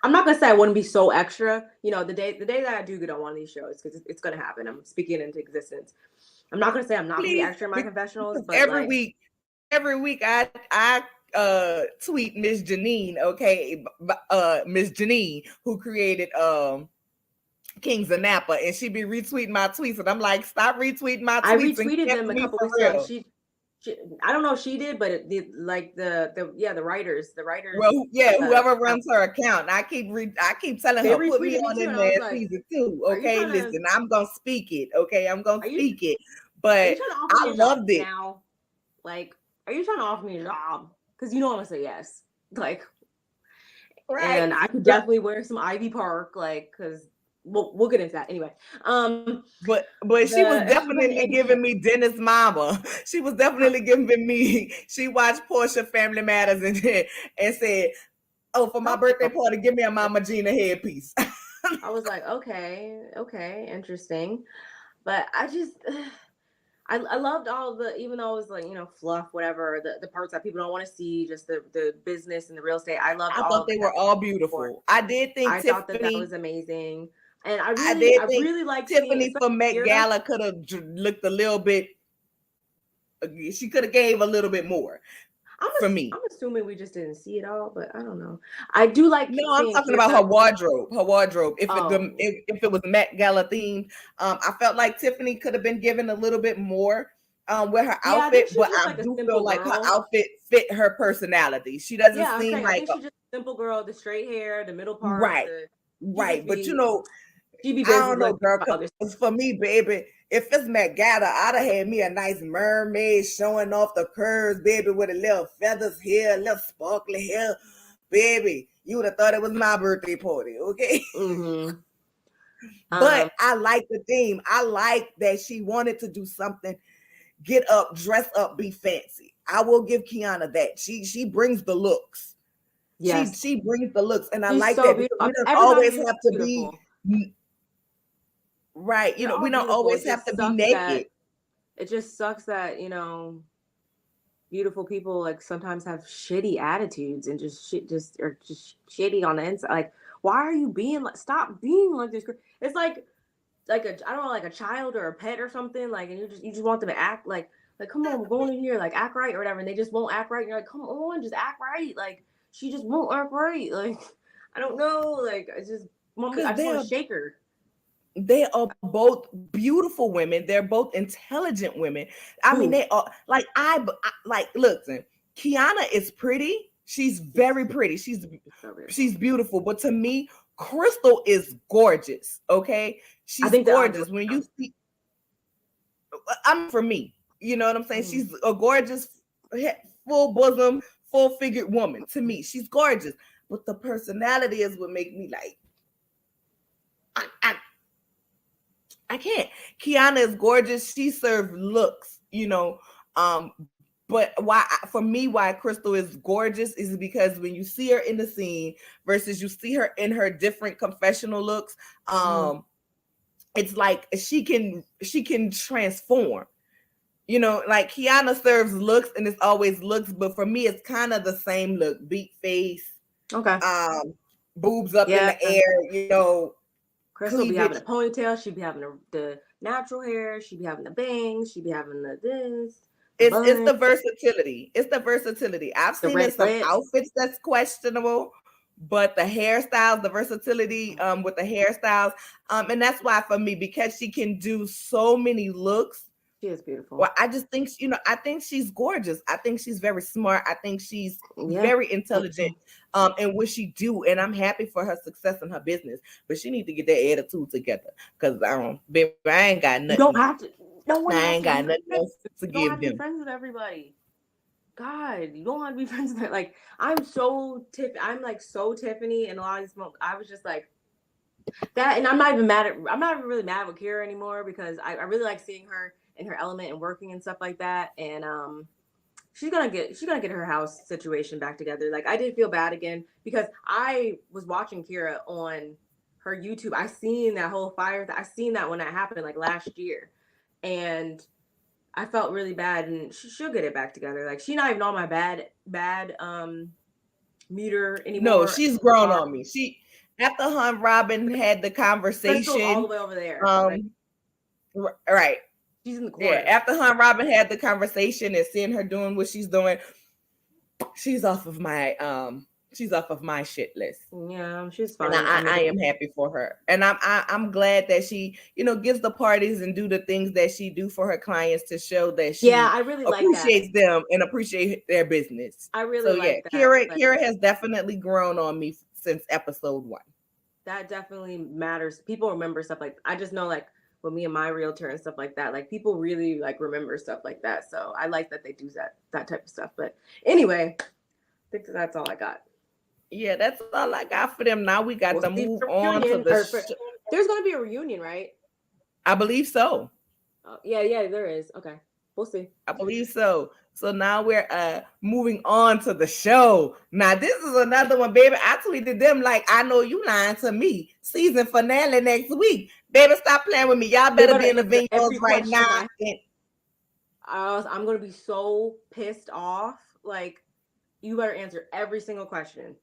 I'm not gonna say I wouldn't be so extra. You know, the day that I do get on one of these shows, because it's gonna happen. I'm speaking into existence. I'm not gonna say I'm not gonna be extra in my confessionals, but every week I tweet Miss Janine, okay, Miss Janine, who created Kings of Napa, and she be retweeting my tweets, and I'm like, stop retweeting my tweets. I retweeted them a couple weeks ago. She, I don't know if she did, but the writers. Well, yeah, whoever runs her account. And I keep telling her, put me on in there season 2. Okay, listen, I'm gonna speak it. Okay, I'm gonna speak it. But I loved it. Now, like, are you trying to offer me a job? Because you know I'm gonna say yes. Like, right. And I could definitely wear some Ivy Park, like, because. We'll get into that anyway. But she was definitely giving me Dennis Mama. She was definitely giving me. She watched Portia Family Matters and said, "Oh, for my birthday party, give me a Mama Gina headpiece." I was like, okay, interesting. But I just, I loved all the, even though it was like, you know, fluff, whatever, the parts that people don't want to see, just the business and the real estate. I thought they were all beautiful. I did think thought that was amazing. And I really like Tiffany for Met Gala could have looked a little bit. She could have gave a little bit more. For me, I'm assuming we just didn't see it all, but I don't know. I do like. No, I'm talking about her wardrobe. If it was Met Gala themed, I felt like Tiffany could have been given a little bit more with her Yeah, I think outfit, she's but just I like a do feel simple like her girl. outfit fit her personality. She doesn't Yeah, I'm seem saying I like think she's just a simple girl, the straight hair, the middle part, right, the she just right. But be she be I busy don't know, like girl. about other Cause for me, baby, if it's Met Gala, I'd have had me a nice mermaid showing off the curves, baby, with a little feathers here, a little sparkly hair, baby. You would have thought it was my birthday party, okay? Mm-hmm. But I like the theme. I like that she wanted to do something, get up, dress up, be fancy. I will give Kiana that. She brings the looks. Yes, She brings the looks, and I she's like so that because we beautiful. don't Everybody always is have to be beautiful. right. They're We all don't beautiful. It always have just to be sucks naked. that beautiful people like sometimes have shitty attitudes and just shitty on the inside. Like, why are you being like? Stop being like this. It's like I don't know, like a child or a pet or something. Like, and you just want them to act like come on, we're going in here, like act right or whatever, and they just won't act right. And you're like, come on, just act right. Like she just won't act right. Like I don't know. Like I just Because want to shake her. they are both beautiful women. They're both intelligent women. I mean, Who? they are like listen, Kiana is pretty. She's very pretty. She's beautiful. But to me, Crystal is gorgeous. Okay. I She's think the odds are gorgeous. When you see for me, you know what I'm saying? mm. She's a gorgeous, full bosom, full figured woman. To me, she's gorgeous. But the personality is what make me like, I can't. Kiana is gorgeous. She serves looks, but why Crystal is gorgeous is because when you see her in the scene versus you see her in her different confessional looks, it's like she can transform. Like Kiana serves looks and it's always looks, but for me it's kind of the same look, beat face, Okay. boobs up in the air, Crystal be having a ponytail. She'd be having the natural hair. She'd be having the bangs. She'd be having the this. It's the versatility. It's the versatility. I've seen in some outfits that's questionable, but the hairstyles, the versatility with the hairstyles, and that's why for me, because she can do so many looks. She is beautiful. Well, I just think, I think she's gorgeous. I think she's very smart. I think she's very intelligent in what she do. And I'm happy for her success in her business. But she needs to get that attitude together. Because baby, I ain't got nothing. You don't have to. No one I ain't got nothing else to give them. You don't have to be friends with everybody. God, you don't want to be friends with her. Like, I'm like so Tiffany and a lot of these moments. I was just like that. And I'm not even really mad with Kira anymore because I really like seeing her in her element and working and stuff like that. And she's gonna get her house situation back together. Like, I did feel bad again because I was watching Kira on her YouTube. I seen that whole fire. I seen that when that happened like last year, and I felt really bad. And she'll get it back together. Like, she's not even on my bad meter anymore. No, she's grown on me. She after Hunt Robin had the conversation. Crystal's all the way over there. Right. She's in the corner. Yeah, after Hunt Robin had the conversation and seeing her doing what she's doing, she's off of my shit list. Yeah, she's fine. And I am happy for her, and I'm glad that she gives the parties and do the things that she do for her clients to show that she I really appreciates them and appreciate their business. I really like that. Kira has definitely grown on me since episode 1. That definitely matters. People remember stuff like I just know like with me and my realtor and stuff like that. Like people really like remember stuff like that. So I like that they do that type of stuff. But anyway, I think that's all I got. Yeah, that's all I got for them. Now we got to move on to the there's going to be a reunion, right? I believe so. Yeah, there is. Okay. We'll see. I believe so. So now we're moving on to the show. Now this is another one, baby. I tweeted them like, I know you lying to me. Season finale next week. Baby, stop playing with me. Y'all better be in the videos right now. I'm going to be so pissed off. Like, you better answer every single question.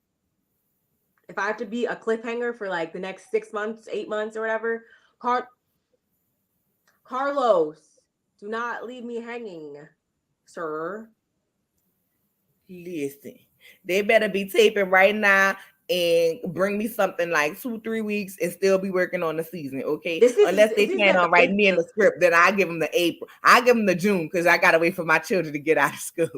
If I have to be a cliffhanger for like the next 6 months, 8 months or whatever, Carlos, do not leave me hanging, sir. Listen, they better be taping right now. and bring me something like 2-3 weeks and still be working on the season, okay? This Unless they is plan like on writing me in the script, then I give them the April. I give them the June because I gotta wait for my children to get out of school.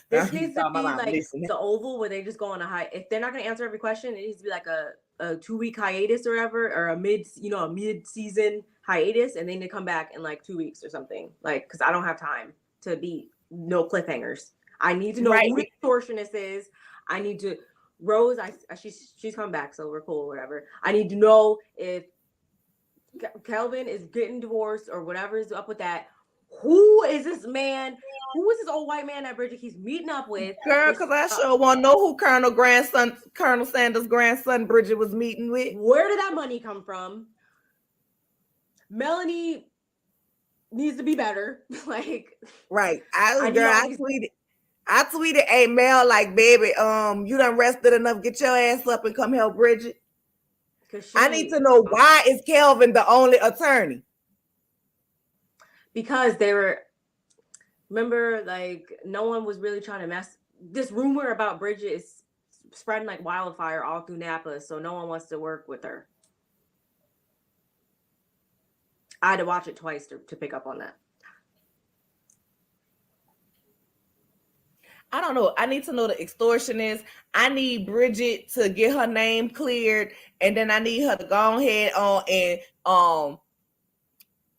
This needs to be like the Oval where they just go on a high. If they're not gonna answer every question, it needs to be like a 2-week hiatus or whatever, or a mid-season hiatus, and then they come back in like 2 weeks or something. Like, because I don't have time to be no cliffhangers. I need to know who the extortionist is. I need to Rose. She's come back, so we're cool. Whatever. I need to know if Kelvin is getting divorced or whatever is up with that. Who is this man? Who is this old white man that Bridget keeps meeting up with? Girl, because I sure want to know who Colonel Sanders' grandson Bridget was meeting with. Where did that money come from? Melanie needs to be better. Like, right. I tweeted a Mel like, baby, you done rested enough. Get your ass up and come help Bridget. I need to know, why is Kelvin the only attorney? Because they were, remember, like, no one was really trying to mess. This rumor about Bridget is spreading like wildfire all through Napa, so no one wants to work with her. I had to watch it twice to pick up on that. I don't know. I need to know the extortionist. I need Bridget to get her name cleared, and then I need her to go ahead on and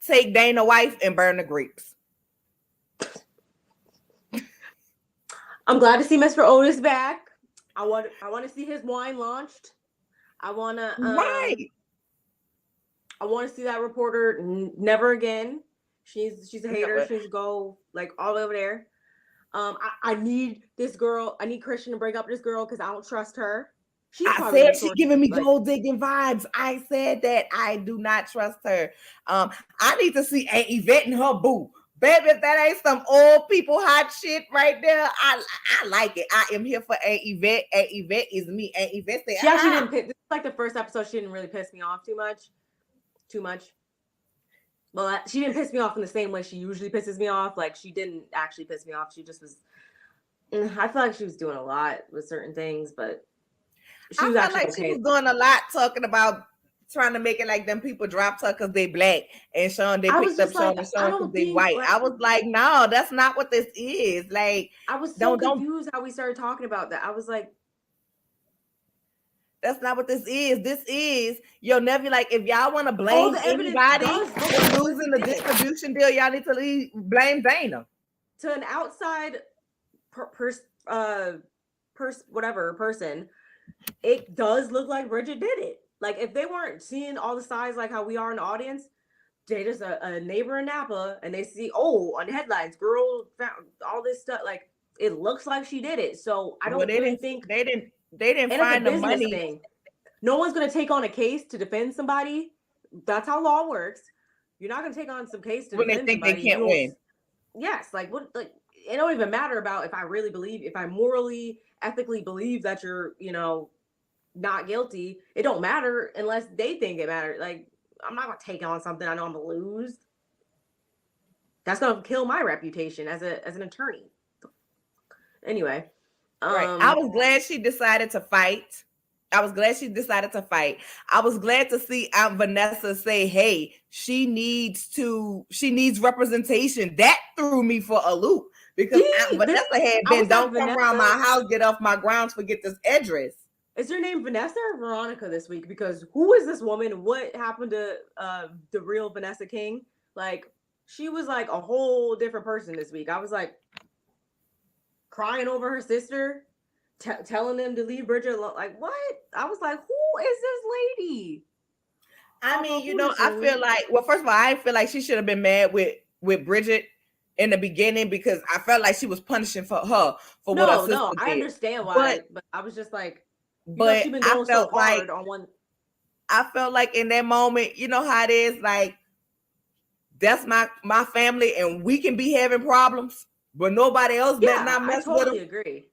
take Dana's wife and burn the grapes. I'm glad to see Mr. Otis back. I want to see his wine launched. I want to I want to see that reporter never again. She's a hater. She's go like all over there. I need this girl. I need Christian to break up with this girl because I don't trust her. I said she's giving me gold digging vibes. I said that I do not trust her. I need to see Aunt Yvette and her boo. Baby, if that ain't some old people hot shit right there, I like it. I am here for Aunt Yvette. Aunt Yvette is me. Aunt Yvette said, she actually didn't. This is like the first episode. She didn't really piss me off too much. Well, she didn't piss me off in the same way she usually pisses me off. Like, she didn't actually piss me off. She just was. I feel like she was doing a lot with certain things, but she was actually okay. She was doing a lot talking about trying to make it like them people dropped her because they black and Sean they picked up Sean and Sean because they white. I was like, no, that's not what this is. Like, I was so confused how we started talking about that. I was like, that's not what this is. This is your nephew. Like, if y'all want to blame anybody for losing the distribution deal, y'all need to blame Dana. To an outside person, it does look like Bridget did it. Like, if they weren't seeing all the sides like how we are in the audience, they just a neighbor in Napa and they see, on the headlines, girl found all this stuff. Like, it looks like she did it. So I don't really think they didn't find the money. Thing. No one's going to take on a case to defend somebody. That's how law works. You're not going to take on some case to defend somebody. They can't win. Yes, like what? Like, it don't even matter about if I morally, ethically believe that you're, not guilty. It don't matter unless they think it matters. Like, I'm not going to take on something I know I'm going to lose. That's going to kill my reputation as an attorney. Anyway. Right. I was glad she decided to fight. I was glad to see Aunt Vanessa say, hey, she needs representation. That threw me for a loop because Aunt Vanessa had been, don't come around my house, get off my grounds, forget this address. Is her name Vanessa or Veronica this week? Because who is this woman? What happened to the real Vanessa King? Like, she was like a whole different person this week. I was like, crying over her sister, telling them to leave Bridget alone. Like, what? I was like, who is this lady? I mean, I feel like, well, first of all, I feel like she should have been mad with Bridget in the beginning because I felt like she was punishing for her for what her sister did. I understand why, but I was just like, but I felt like I felt like in that moment, you know how it is, like, that's my family and we can be having problems. But nobody else better not mess with them. I totally agree.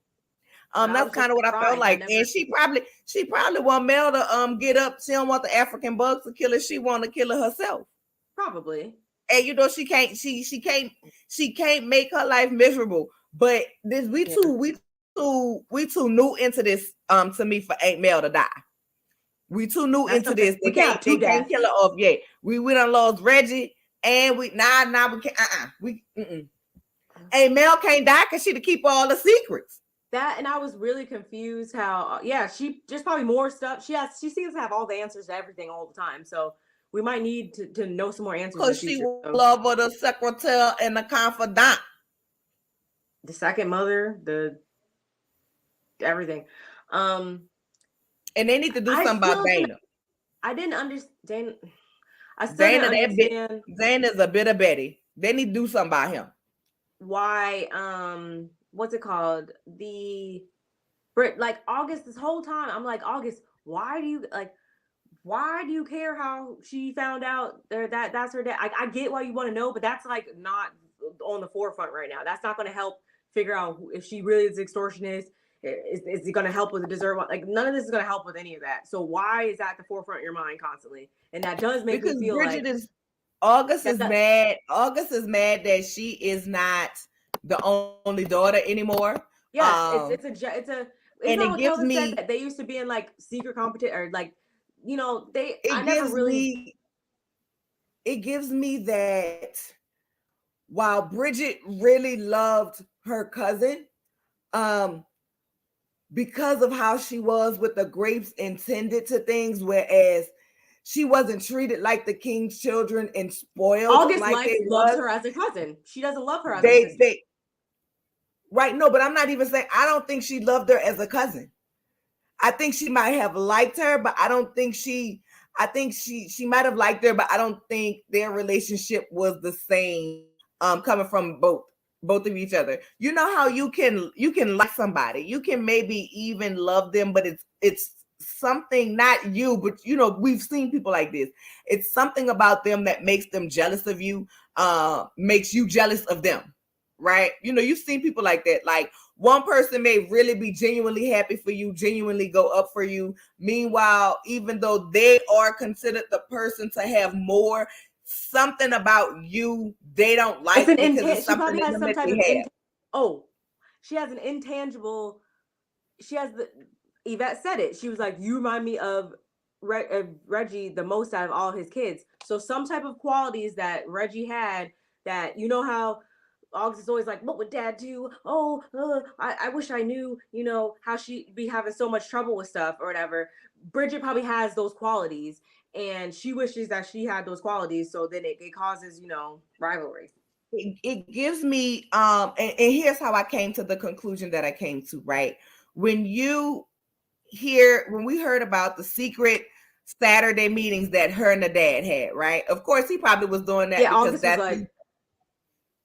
That's kind of what I felt like. And she probably want Mel to get up. She don't want the African bugs to kill her. She want to kill her herself. Probably. And she can't make her life miserable. But we too new into this to me for Aunt Mel to die. We too new into this. We can't they can't kill her off yet. We done lost Reggie, and we we can't. We Aunt Mel can't die because she to keep all the secrets. That, and I was really confused how she just probably more stuff. She seems to have all the answers to everything all the time. So we might need to know some more answers. Because she love her the secretary and the confidant. The second mother, the everything. And they need to do something about Dana. I didn't understand. I still Dana, didn't understand. Dana's a bit of Betty. They need to do something about him. Why? What's it called? Like August, this whole time, I'm like, August, why do you care how she found out that's her dad? I get why you want to know, but that's like not on the forefront right now. That's not going to help figure out if she really is extortionist. Is it going to help with the dessert? Like, none of this is going to help with any of that. So why is that at the forefront of your mind constantly? And that does make me feel Bridget like August is mad. August is mad that she is not the only daughter anymore. Yeah, it's and it gives me that they used to be in like secret competition or like, you know, it gives me that while Bridget really loved her cousin, because of how she was with the grapes and tended to things, whereas she wasn't treated like the king's children and spoiled. August loves her as a cousin. She doesn't love her as a cousin. Right, no, but I'm not even saying, I don't think she loved her as a cousin. I think she might have liked her, but I think she might have liked her, but I don't think their relationship was the same coming from both of each other. You know how you can like somebody, you can maybe even love them, but it's something, not you, but you know, we've seen people like this. It's something about them that makes them jealous of you, makes you jealous of them. Right? You know, you've seen people like that. Like, one person may really be genuinely happy for you, genuinely go up for you. Meanwhile, even though they are considered the person to have more, something about you they don't like because it's something that they have. She has an intangible. Yvette said it. She was like, "You remind me of Reggie the most out of all his kids." So some type of qualities that Reggie had, that, you know how August is always like, what would dad do? I wish I knew, you know, how she'd be having so much trouble with stuff or whatever. Bridget probably has those qualities, and she wishes that she had those qualities. So then it causes, you know, rivalry. It gives me, and here's how I came to the conclusion that I came to, right? When we heard about the secret Saturday meetings that her and the dad had, right? Of course, he probably was doing that because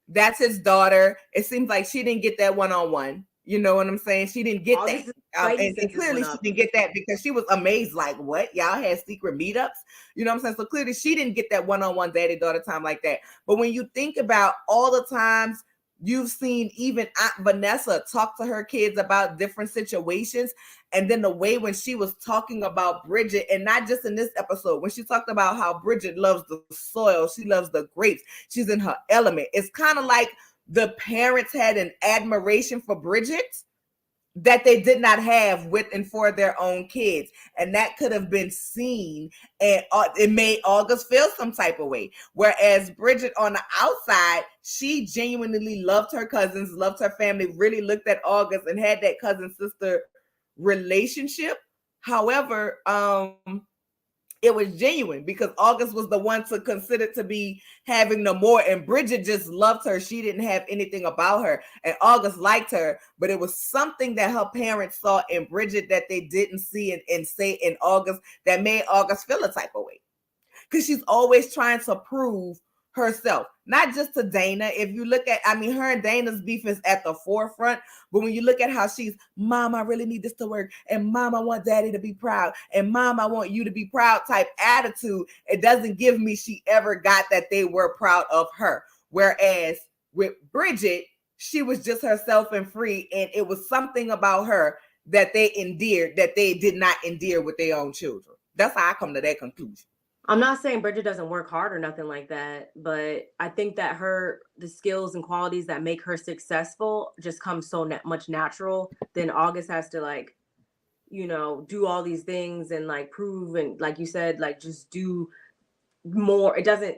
that's his daughter. It seems like she didn't get that one-on-one. You know what I'm saying? She didn't get that. And clearly she didn't get that because she was amazed, like, what? Y'all had secret meetups? You know what I'm saying? So clearly she didn't get that one-on-one daddy-daughter time like that. But when you think about all the times you've seen even Aunt Vanessa talk to her kids about different situations, and then the way when she was talking about Bridget, and not just in this episode, when she talked about how Bridget loves the soil, she loves the grapes, she's in her element. It's kind of like the parents had an admiration for Bridget that they did not have with and for their own kids. And that could have been seen, and it made August feel some type of way. Whereas Bridget on the outside, she genuinely loved her cousins, loved her family, really looked at August and had that cousin-sister relationship. However, it was genuine because August was the one to consider to be having no more, and Bridget just loved her. She didn't have anything about her, and August liked her, but it was something that her parents saw in Bridget that they didn't see and say in August that made August feel a type of way, because she's always trying to prove herself, not just to Dana. If you look at, her and Dana's beef is at the forefront, but when you look at how she's, Mom, I really need this to work, and Mom, I want Daddy to be proud, and Mom, I want you to be proud type attitude, it doesn't give me she ever got that they were proud of her. Whereas with Bridget, she was just herself and free, and it was something about her that they endeared that they did not endear with their own children. That's how I come to that conclusion. I'm not saying Bridget doesn't work hard or nothing like that, but I think that the skills and qualities that make her successful just come so much natural. Then August has to like, do all these things and like prove and like you said, like just do more. It doesn't.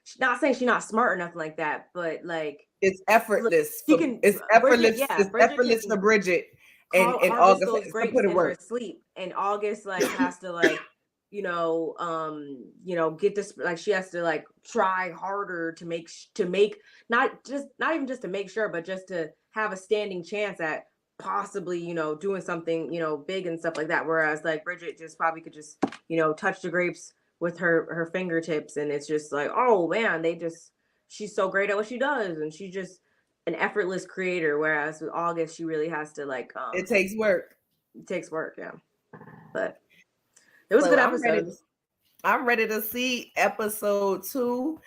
She's not saying she's not smart or nothing like that, but like it's effortless. she can. It's Bridget, effortless. yeah, It's Bridget effortless can for Bridget, and harvest August those has to grapes put it in her work. sleep, and August like has to like get this, like she has to like try harder to make not even just to make sure, but just to have a standing chance at possibly doing something big and stuff like that, whereas like Bridget just probably could just touch the grapes with her fingertips, and it's just like, oh man, she's so great at what she does, and she's just an effortless creator, whereas with August she really has to like It takes work. it takes work, yeah. But it was a So good episode. I'm ready to see episode 2.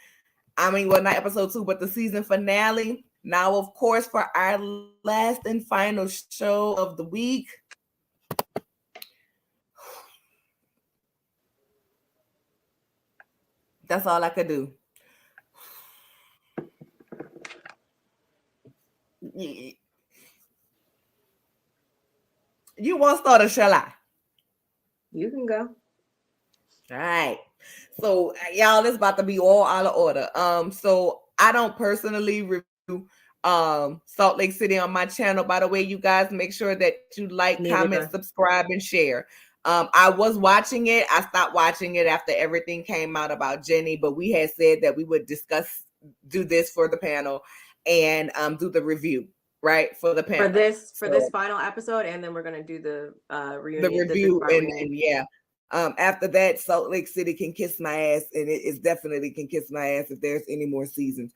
I mean, well, not episode 2, but the season finale. Now, of course, for our last and final show of the week, that's all I could do. You want to start or shall I? You can go. All right. So y'all, it's about to be all out of order. So I don't personally review Salt Lake City on my channel. By the way, you guys make sure that you like, comment, subscribe, and share. I was watching it. I stopped watching it after everything came out about Jenny, but we had said that we would do this for the panel and do the review, right? For the panel. For this final episode, and then we're gonna do the reunion. The review and yeah. After that, Salt Lake City can kiss my ass, and it definitely can kiss my ass if there's any more seasons.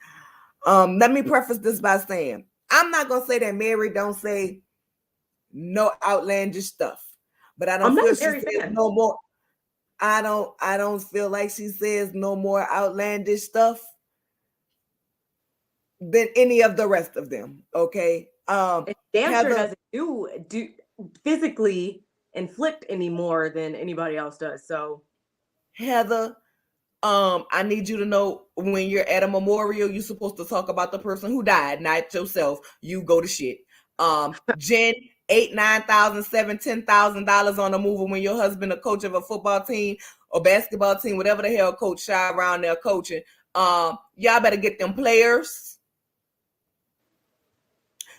Let me preface this by saying I'm not gonna say that Mary don't say no outlandish stuff, but I don't feel she says no more. I don't feel like she says no more outlandish stuff than any of the rest of them. Okay. Damn sure doesn't do physically inflict any more than anybody else does. So Heather, I need you to know when you're at a memorial, you're supposed to talk about the person who died, not yourself. You go to shit. Jen, $8,000, $9,000, $7,000, $10,000 on a movie when your husband a coach of a football team or basketball team, whatever the hell coach shy around there coaching. Y'all better get them players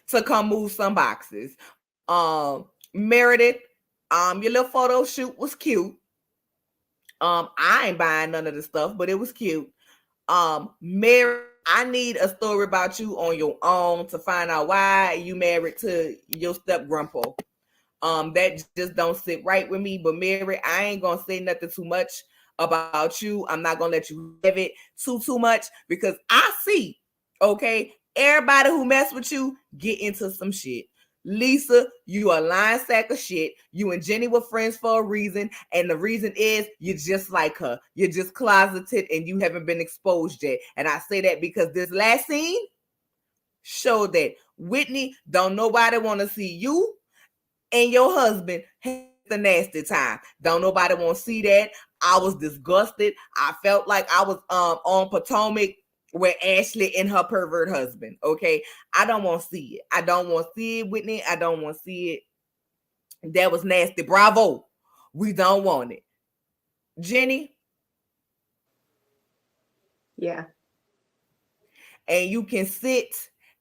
to come move some boxes. Meredith, your little photo shoot was cute. I ain't buying none of the stuff, but it was cute. Mary, I need a story about you on your own to find out why you married to your step grandpa. That just don't sit right with me. But Mary, I ain't gonna say nothing too much about you. I'm not gonna let you have it too much because I see, okay, everybody who mess with you get into some shit. Lisa, you a lying sack of shit. You and Jenny were friends for a reason, and the reason is you're just like her. You're just closeted and you haven't been exposed yet. And I say that because this last scene showed that Whitney don't nobody want to see you and your husband have the nasty time. Don't nobody want to see that. I was disgusted. I felt like I was on Potomac with Ashley and her pervert husband. Okay, I don't want to see it. I don't want to see it, Whitney. I don't want to see it. That was nasty. Bravo. We don't want it. Jenny. Yeah. And you can sit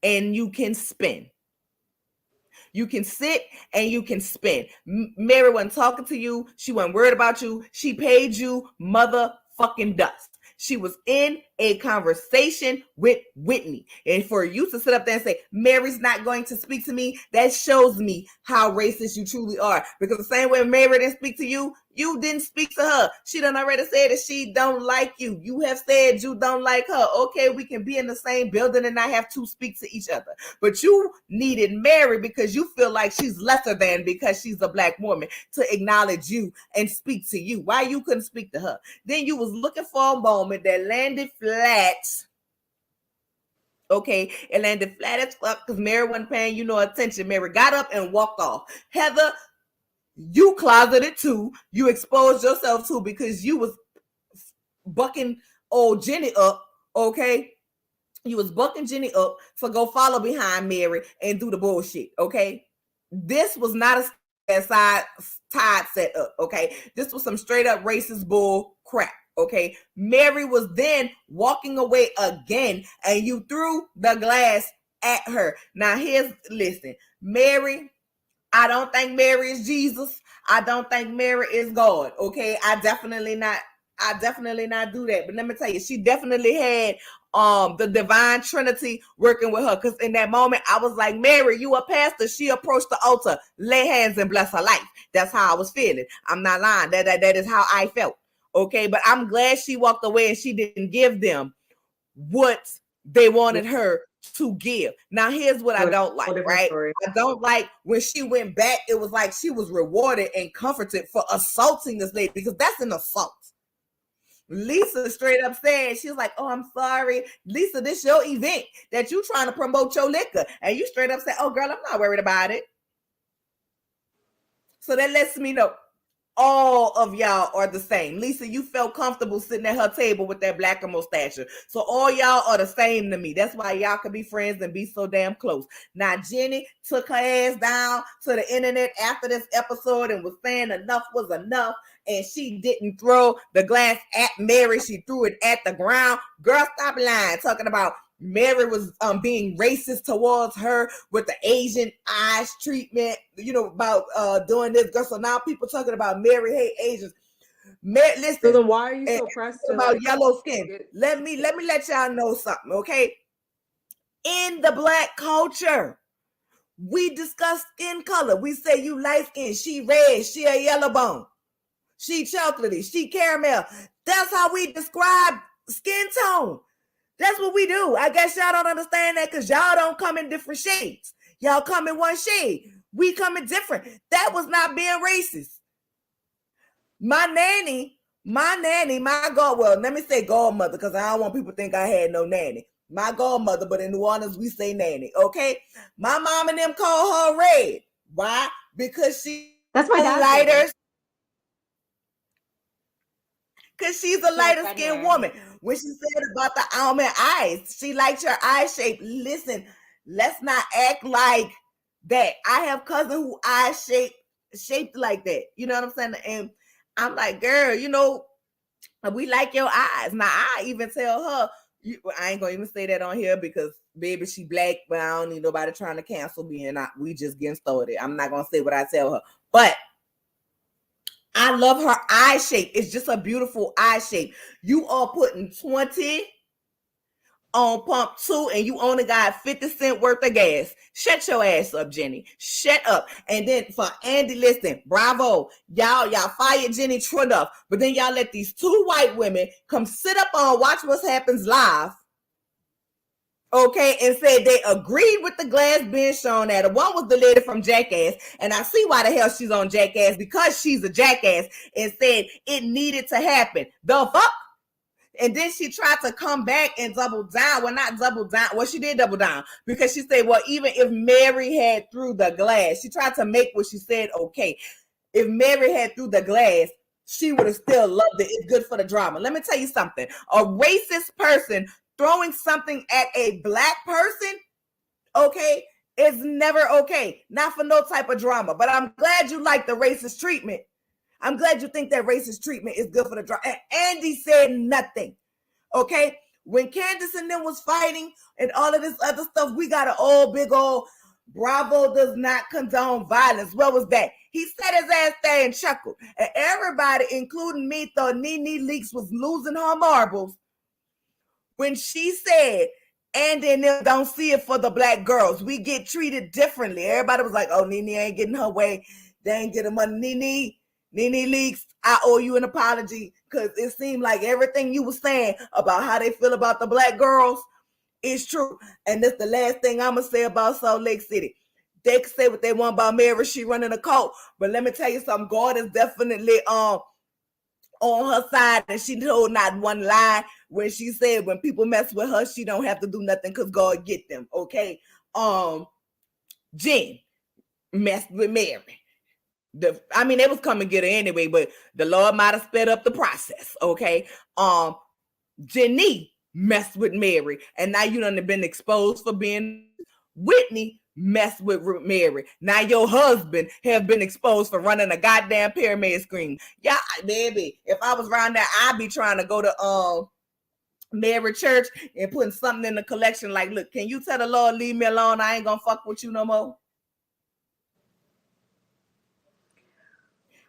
and you can spin. You can sit and you can spin. Mary wasn't talking to you. She wasn't worried about you. She paid you motherfucking dust. She was in a conversation with Whitney. And for you to sit up there and say, Mary's not going to speak to me, that shows me how racist you truly are. Because the same way Mary didn't speak to you, you didn't speak to her. She done already said that she don't like you. You have said you don't like her. Okay, we can be in the same building and not have to speak to each other. But you needed Mary because you feel like she's lesser than because she's a black woman to acknowledge you and speak to you. Why you couldn't speak to her? Then you was looking for a moment that landed flat. Okay, it landed flat as fuck because Mary wasn't paying you no attention. Mary got up and walked off. Heather, you closeted too. You exposed yourself too because you was bucking old Jenny up, okay? You was bucking Jenny up to go follow behind Mary and do the bullshit, okay? This was not a side Todd set up, okay? This was some straight up racist bull crap, okay? Mary was then walking away again, and you threw the glass at her. Now listen, Mary, I don't think Mary is Jesus. I don't think Mary is God, okay? I definitely not do that. But let me tell you, she definitely had the divine Trinity working with her, because in that moment I was like, Mary, you a pastor. She approached the altar, lay hands and bless her life. That's how I was feeling. I'm not lying. That is how I felt, okay? But I'm glad she walked away and she didn't give them what they wanted her to give. Now here's what I don't like, right? I don't like when she went back, it was like she was rewarded and comforted for assaulting this lady, because that's an assault. Lisa straight up said, she was like, oh, I'm sorry. Lisa, this your event that you trying to promote your liquor. And you straight up said, oh, girl, I'm not worried about it. So that lets me know all of y'all are the same. Lisa, you felt comfortable sitting at her table with that blacker mustache. So all y'all are the same to me. That's why y'all can be friends and be so damn close. Now, Jenny took her ass down to the internet after this episode and was saying enough was enough. And she didn't throw the glass at Mary. She threw it at the ground. Girl, stop lying. Talking about Mary was being racist towards her with the Asian eyes treatment, about doing this. Girl, so now people talking about Mary hate Asians. Listen. So then why are you so pressed about yellow skin? Let me let y'all know something, okay? In the Black culture, we discuss skin color. We say you light skin, she red, she a yellow bone. She chocolatey, she caramel. That's how we describe skin tone. That's what we do. I guess y'all don't understand that because y'all don't come in different shades. Y'all come in one shade. We come in different. That was not being racist. My nanny, let me say godmother, because I don't want people to think I had no nanny. My godmother, but in New Orleans, we say nanny, okay? My mom and them call her Red. Why? Because that's my lighter. Because she's a lighter skinned woman. When she said about the almond eyes, she liked your eye shape. Listen, let's not act like that. I have cousin who eyes shaped like that. You know what I'm saying? And I'm like, girl, we like your eyes. Now I even tell her, I ain't gonna even say that on here because baby, she black, but I don't need nobody trying to cancel me, and we just getting started. I'm not gonna say what I tell her, but I love her eye shape. It's just a beautiful eye shape. You are putting 20 on pump 2 and you only got 50 cents worth of gas. Shut your ass up, Jenny. Shut up. And then for Andy, listen, bravo. Y'all fired Jenny true enough. But then y'all let these 2 white women come sit up on Watch What Happens Live. Okay, and said they agreed with the glass being shown at her. One was the lady from Jackass, and I see why the hell she's on Jackass, because she's a jackass, and said it needed to happen. The fuck? And then she tried to come back and double down. Well, not double down. Well, she did double down, because she said, well, even if Mary had threw the glass, she tried to make what she said okay. If Mary had threw the glass, she would have still loved it. It's good for the drama. Let me tell you something. A racist person throwing something at a black person, okay, is never okay. Not for no type of drama. But I'm glad you like the racist treatment. I'm glad you think that racist treatment is good for the drama. And Andy said nothing, okay? When Candace and them was fighting and all of this other stuff, we got an old big old Bravo does not condone violence. What was that? He sat his ass there and chuckled. And everybody, including me, thought Nene Leakes was losing her marbles when she said, and then they don't see it for the black girls. We get treated differently. Everybody was like, oh, Nene ain't getting her way. They ain't getting money. Nene Leakes, I owe you an apology, because it seemed like everything you were saying about how they feel about the black girls is true. And that's the last thing I'm going to say about Salt Lake City. They can say what they want about Mary. She running a cult. But let me tell you something. God is definitely on her side, and she told not one lie when she said when people mess with her, she don't have to do nothing because God get them. Okay. Jen messed with Mary. They was coming to get her anyway, but the Lord might have sped up the process. Okay. Jenny messed with Mary, and now you done been exposed for being Whitney messed with Mary. Now your husband have been exposed for running a goddamn pyramid scheme. Yeah, baby. If I was around there, I'd be trying to go to Mary Church and putting something in the collection like, look, can you tell the Lord leave me alone? I ain't gonna fuck with you no more.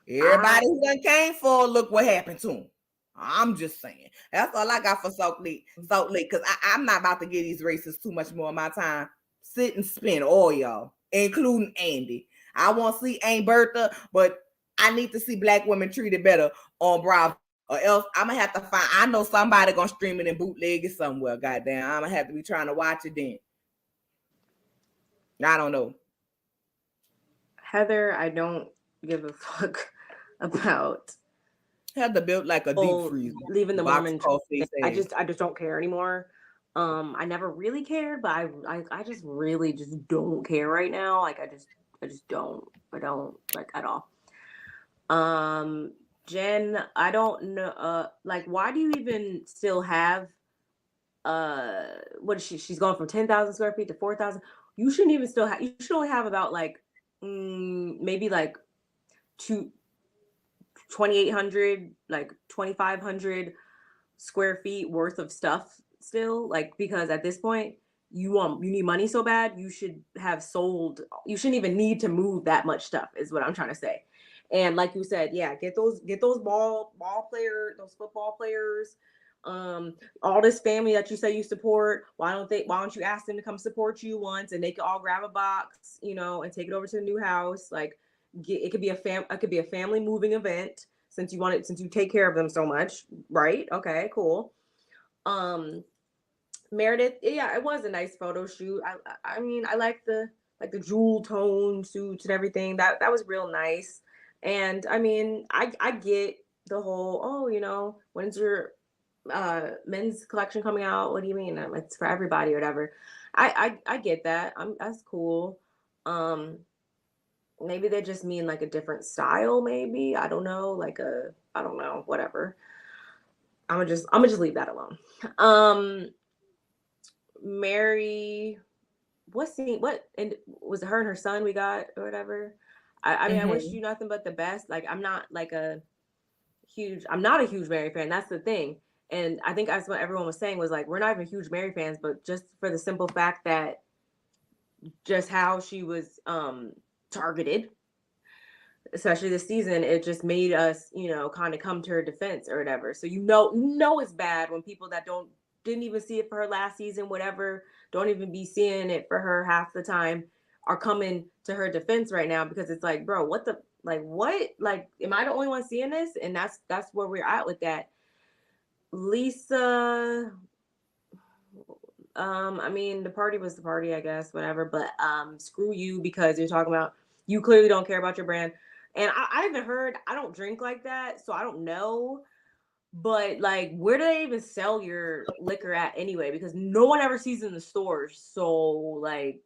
Everybody who done came for, look what happened to him. I'm just saying. That's all I got for Salt Lake. Because I'm not about to give these racists too much more of my time. Sit and spin all y'all, including Andy. I want to see Aunt Bertha, but I need to see black women treated better on Bravo. Or else I'm gonna have to find. I know somebody gonna stream it and bootleg it somewhere. Goddamn, I'm gonna have to be trying to watch it then. I don't know. Heather, I don't give a fuck about. Heather built like a deep freezer. Leaving the Mormon church. I just don't care anymore. I never really cared, but I just really just don't care right now. Like I just don't. I don't like at all. Jen, I don't know. Like, why do you even still have? What is she? She's going from 10,000 square feet to 4,000. You shouldn't even still have. You should only have about like maybe like 2,800, like 2,500 square feet worth of stuff still. Like, because at this point you need money so bad, you should have sold. You shouldn't even need to move that much stuff. Is what I'm trying to say. And like you said, yeah, get those ball players, those football players, all this family that you say you support. Why don't you ask them to come support you once, and they can all grab a box, and take it over to the new house. Like, it could be a family moving event since you take care of them so much, right? Okay, cool. Meredith, yeah, it was a nice photo shoot. I mean, I like the jewel tone suits and everything. That was real nice. And I mean, I get the whole, when's your men's collection coming out? What do you mean? It's for everybody or whatever. I get that. That's cool. Maybe they just mean like a different style, maybe. I don't know, I don't know, whatever. I'm gonna just leave that alone. Mary, and was it her and her son we got or whatever? I mean, I wish you nothing but the best. Like, I'm not a huge Mary fan. That's the thing. And I think that's what everyone was saying was like, we're not even huge Mary fans, but just for the simple fact that just how she was targeted, especially this season, it just made us, kind of come to her defense or whatever. So it's bad when people that didn't even see it for her last season, whatever, don't even be seeing it for her half the time, are coming to her defense right now, because it's like, bro, what? Am I the only one seeing this? And that's where we're at with that. Lisa, I mean, the party was the party, I guess, whatever, but screw you, because you're talking about, you clearly don't care about your brand. And I haven't heard, I don't drink like that, so I don't know. But like, where do they even sell your liquor at anyway? Because no one ever sees it in the stores. So like,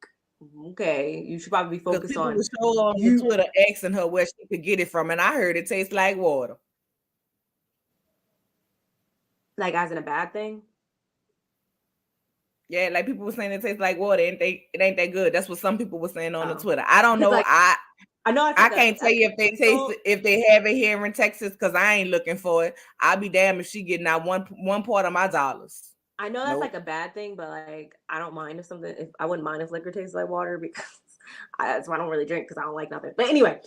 okay, you should probably be focused on. People was on Twitter asking her where she could get it from, and I heard it tastes like water. Like, as in a bad thing? Yeah, like people were saying it tastes like water. It ain't that good. That's what some people were saying on the Twitter. I don't know. Like, I know. I can't tell you if they if they have it here in Texas, because I ain't looking for it. I'll be damned if she getting out one part of my dollars. I know that's like a bad thing, but like, I don't mind if I wouldn't mind if liquor tastes like water, because that's why I don't really drink, because I don't like nothing. But anyway,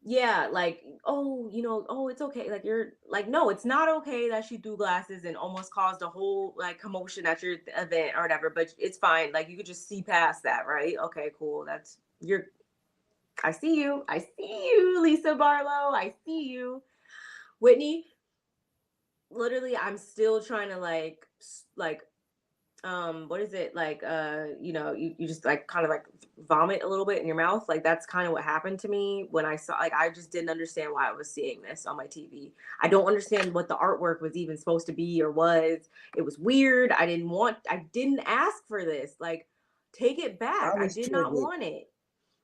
yeah, like, it's okay. Like, you're like, no, it's not okay that she threw glasses and almost caused a whole like commotion at your event or whatever, but it's fine. Like, you could just see past that, right? Okay, cool. I see you, Lisa Barlow. I see you. Whitney, literally, I'm still trying to like, what is it? Like, you just like kind of like vomit a little bit in your mouth. Like, that's kind of what happened to me when I saw, like, I just didn't understand why I was seeing this on my TV. I don't understand what the artwork was even supposed to be or was. It was weird. I didn't ask for this. Like, take it back. I did not want it.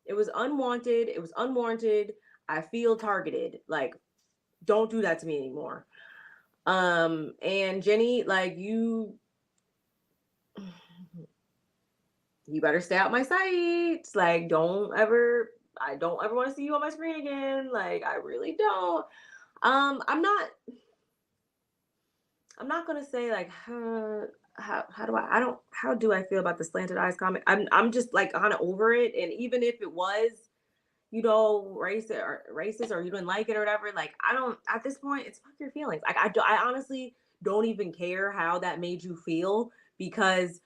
It was unwanted. It was unwarranted. I feel targeted. Like, don't do that to me anymore. And Jenny, like you better stay out my sights. Like, I don't ever want to see you on my screen again. Like, I really don't. I'm not gonna say like how do how do I feel about the slanted eyes comic? I'm just like kind of over it. And even if it was, racist or you didn't like it or whatever, like I don't, at this point, it's fuck your feelings. Like I honestly don't even care how that made you feel, because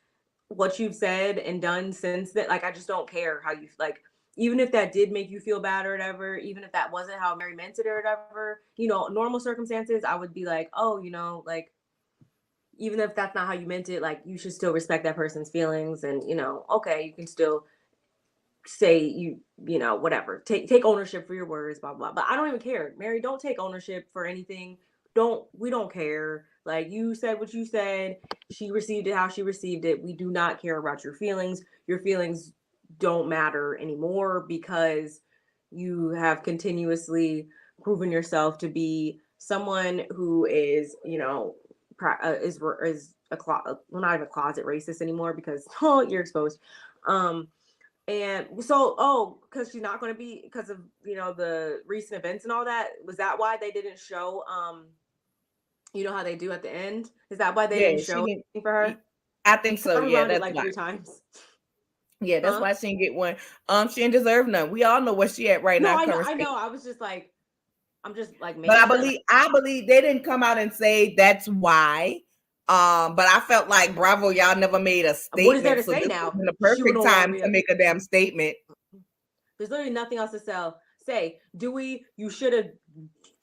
what you've said and done since that, like I just don't care how you like. Even if that did make you feel bad or whatever, even if that wasn't how Mary meant it or whatever, normal circumstances, I would be like, oh, like even if that's not how you meant it, like you should still respect that person's feelings, and okay, you can still say whatever, take ownership for your words, blah blah. But I don't even care, Mary. Don't take ownership for anything. We don't care. Like, you said what you said. She received it how she received it. We do not care about your feelings. Your feelings don't matter anymore, because you have continuously proven yourself to be someone who is well, not even a closet racist anymore, because you're exposed. And so, because she's not going to be, because of the recent events and all that. Was that why they didn't show how they do at the end? Is that why they Yeah, didn't she show didn't. anything for her? I think so. I Yeah, rewound it that's like why. 3 times. Yeah, that's Huh? why she didn't get one. She didn't deserve none. We all know where she at right No, now, I know, current I state. know. I'm just like But making sure. I believe they didn't come out and say that's why. But I felt like, bravo, y'all never made a What is there statement, to so say this would now? have been the She will perfect no longer time be to make a damn statement. There's literally nothing else to say. Dewey, you should have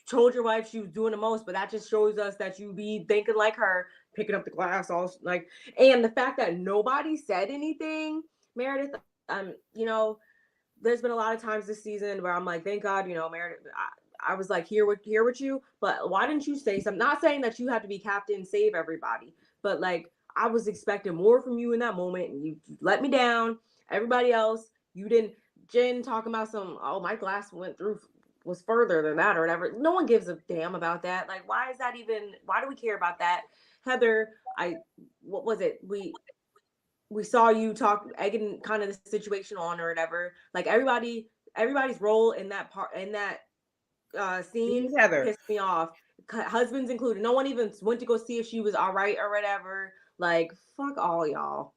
told your wife she was doing the most, but that just shows us that you be thinking like her, picking up the glass, all like. And the fact that nobody said anything, Meredith, there's been a lot of times this season where I'm like, thank God, Meredith. I was like, here with you, but why didn't you say something? Not saying that you have to be captain, save everybody, but like I was expecting more from you in that moment, and you let me down. Everybody else, you didn't. Jen talking about my glass was further than that or whatever. No one gives a damn about that. Like, why do we care about that? Heather, what was it? We saw you egging kind of the situation on or whatever. Like, everybody's role in that scene Heather. pissed me off. Husbands included. No one even went to go see if she was all right or whatever. Like, fuck all y'all.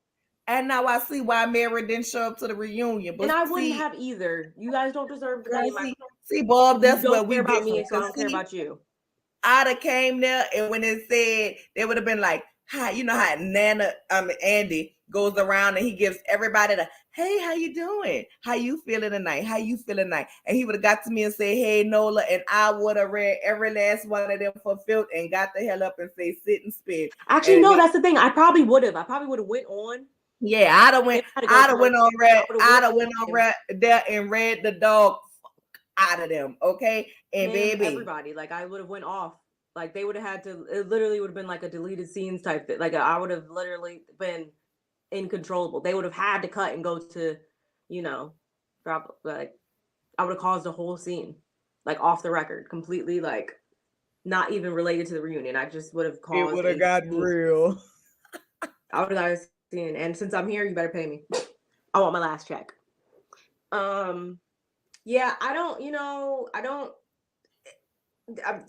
And now I see why Mary didn't show up to the reunion. But And I wouldn't see, have either. You guys don't deserve to be in my. see, Bob, You that's where don't we care about me, different. so I don't care about you. I'd have came there, and when it said, they would have been like, "Hi," you know how Andy goes around and he gives everybody the, "Hey, how you doing? How you feeling tonight? How you feeling tonight?" And he would have got to me and say, "Hey, Nola," and I would have read every last one of them fulfilled and got the hell up and say, "Sit and spin." Actually, and no, that's the thing. I probably would have went on. Yeah, I'd have went on there and read the dog out of them, okay? And baby, everybody, like I would have went off. Like they would have had to. It literally would have been like a deleted scenes type thing. Like I would have literally been incontrollable. They would have had to cut and go to, drop. Like I would have caused a whole scene, like off the record, completely, like not even related to the reunion. I just would have caused. It would have got real. I would have got a scene, and since I'm here, you better pay me. I want my last check. Yeah, I don't.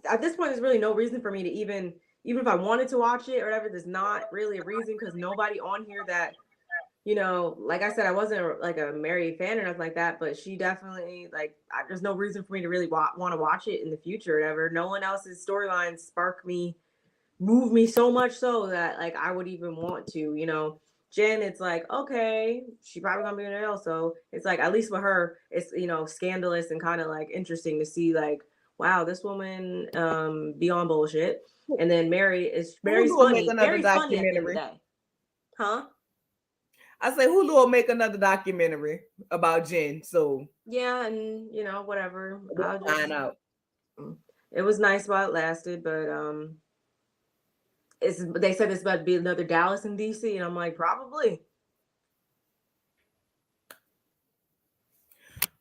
At this point, there's really no reason for me to even if I wanted to watch it or whatever. There's not really a reason, because nobody on here that like I said, I wasn't like a Mary fan or nothing like that, but she definitely there's no reason for me to really want to watch it in the future or whatever. No one else's storylines move me so much so that like I would even want to. Jen, it's like, okay, she probably gonna be in hell, so it's like at least with her, it's scandalous and kind of like interesting to see like, wow, this woman beyond bullshit. And then Mary's funny. Mary's funny at the end of the day. Huh? I say Hulu will make another documentary about Jen. So yeah, and whatever. I'll just find out. It was nice while it lasted, but they said it's about to be another Dallas and DC, and I'm like, probably.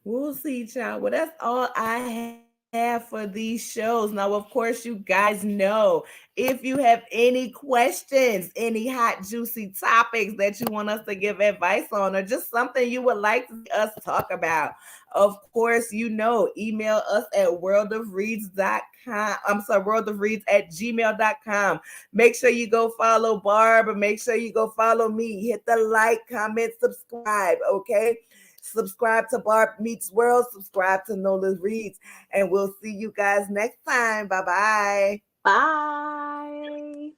We'll see, child. Well, that's all I have for these shows. Now, of course, you guys know if you have any questions, any hot, juicy topics that you want us to give advice on, or just something you would like to see us talk about, of course, you know, email us at worldofreads.com. I'm sorry, worldofreads at gmail.com. Make sure you go follow Barb, make sure you go follow me. Hit the like, comment, subscribe, okay? Subscribe to Barb Meets World, subscribe to Nola Reads, and we'll see you guys next time. Bye-bye. Bye.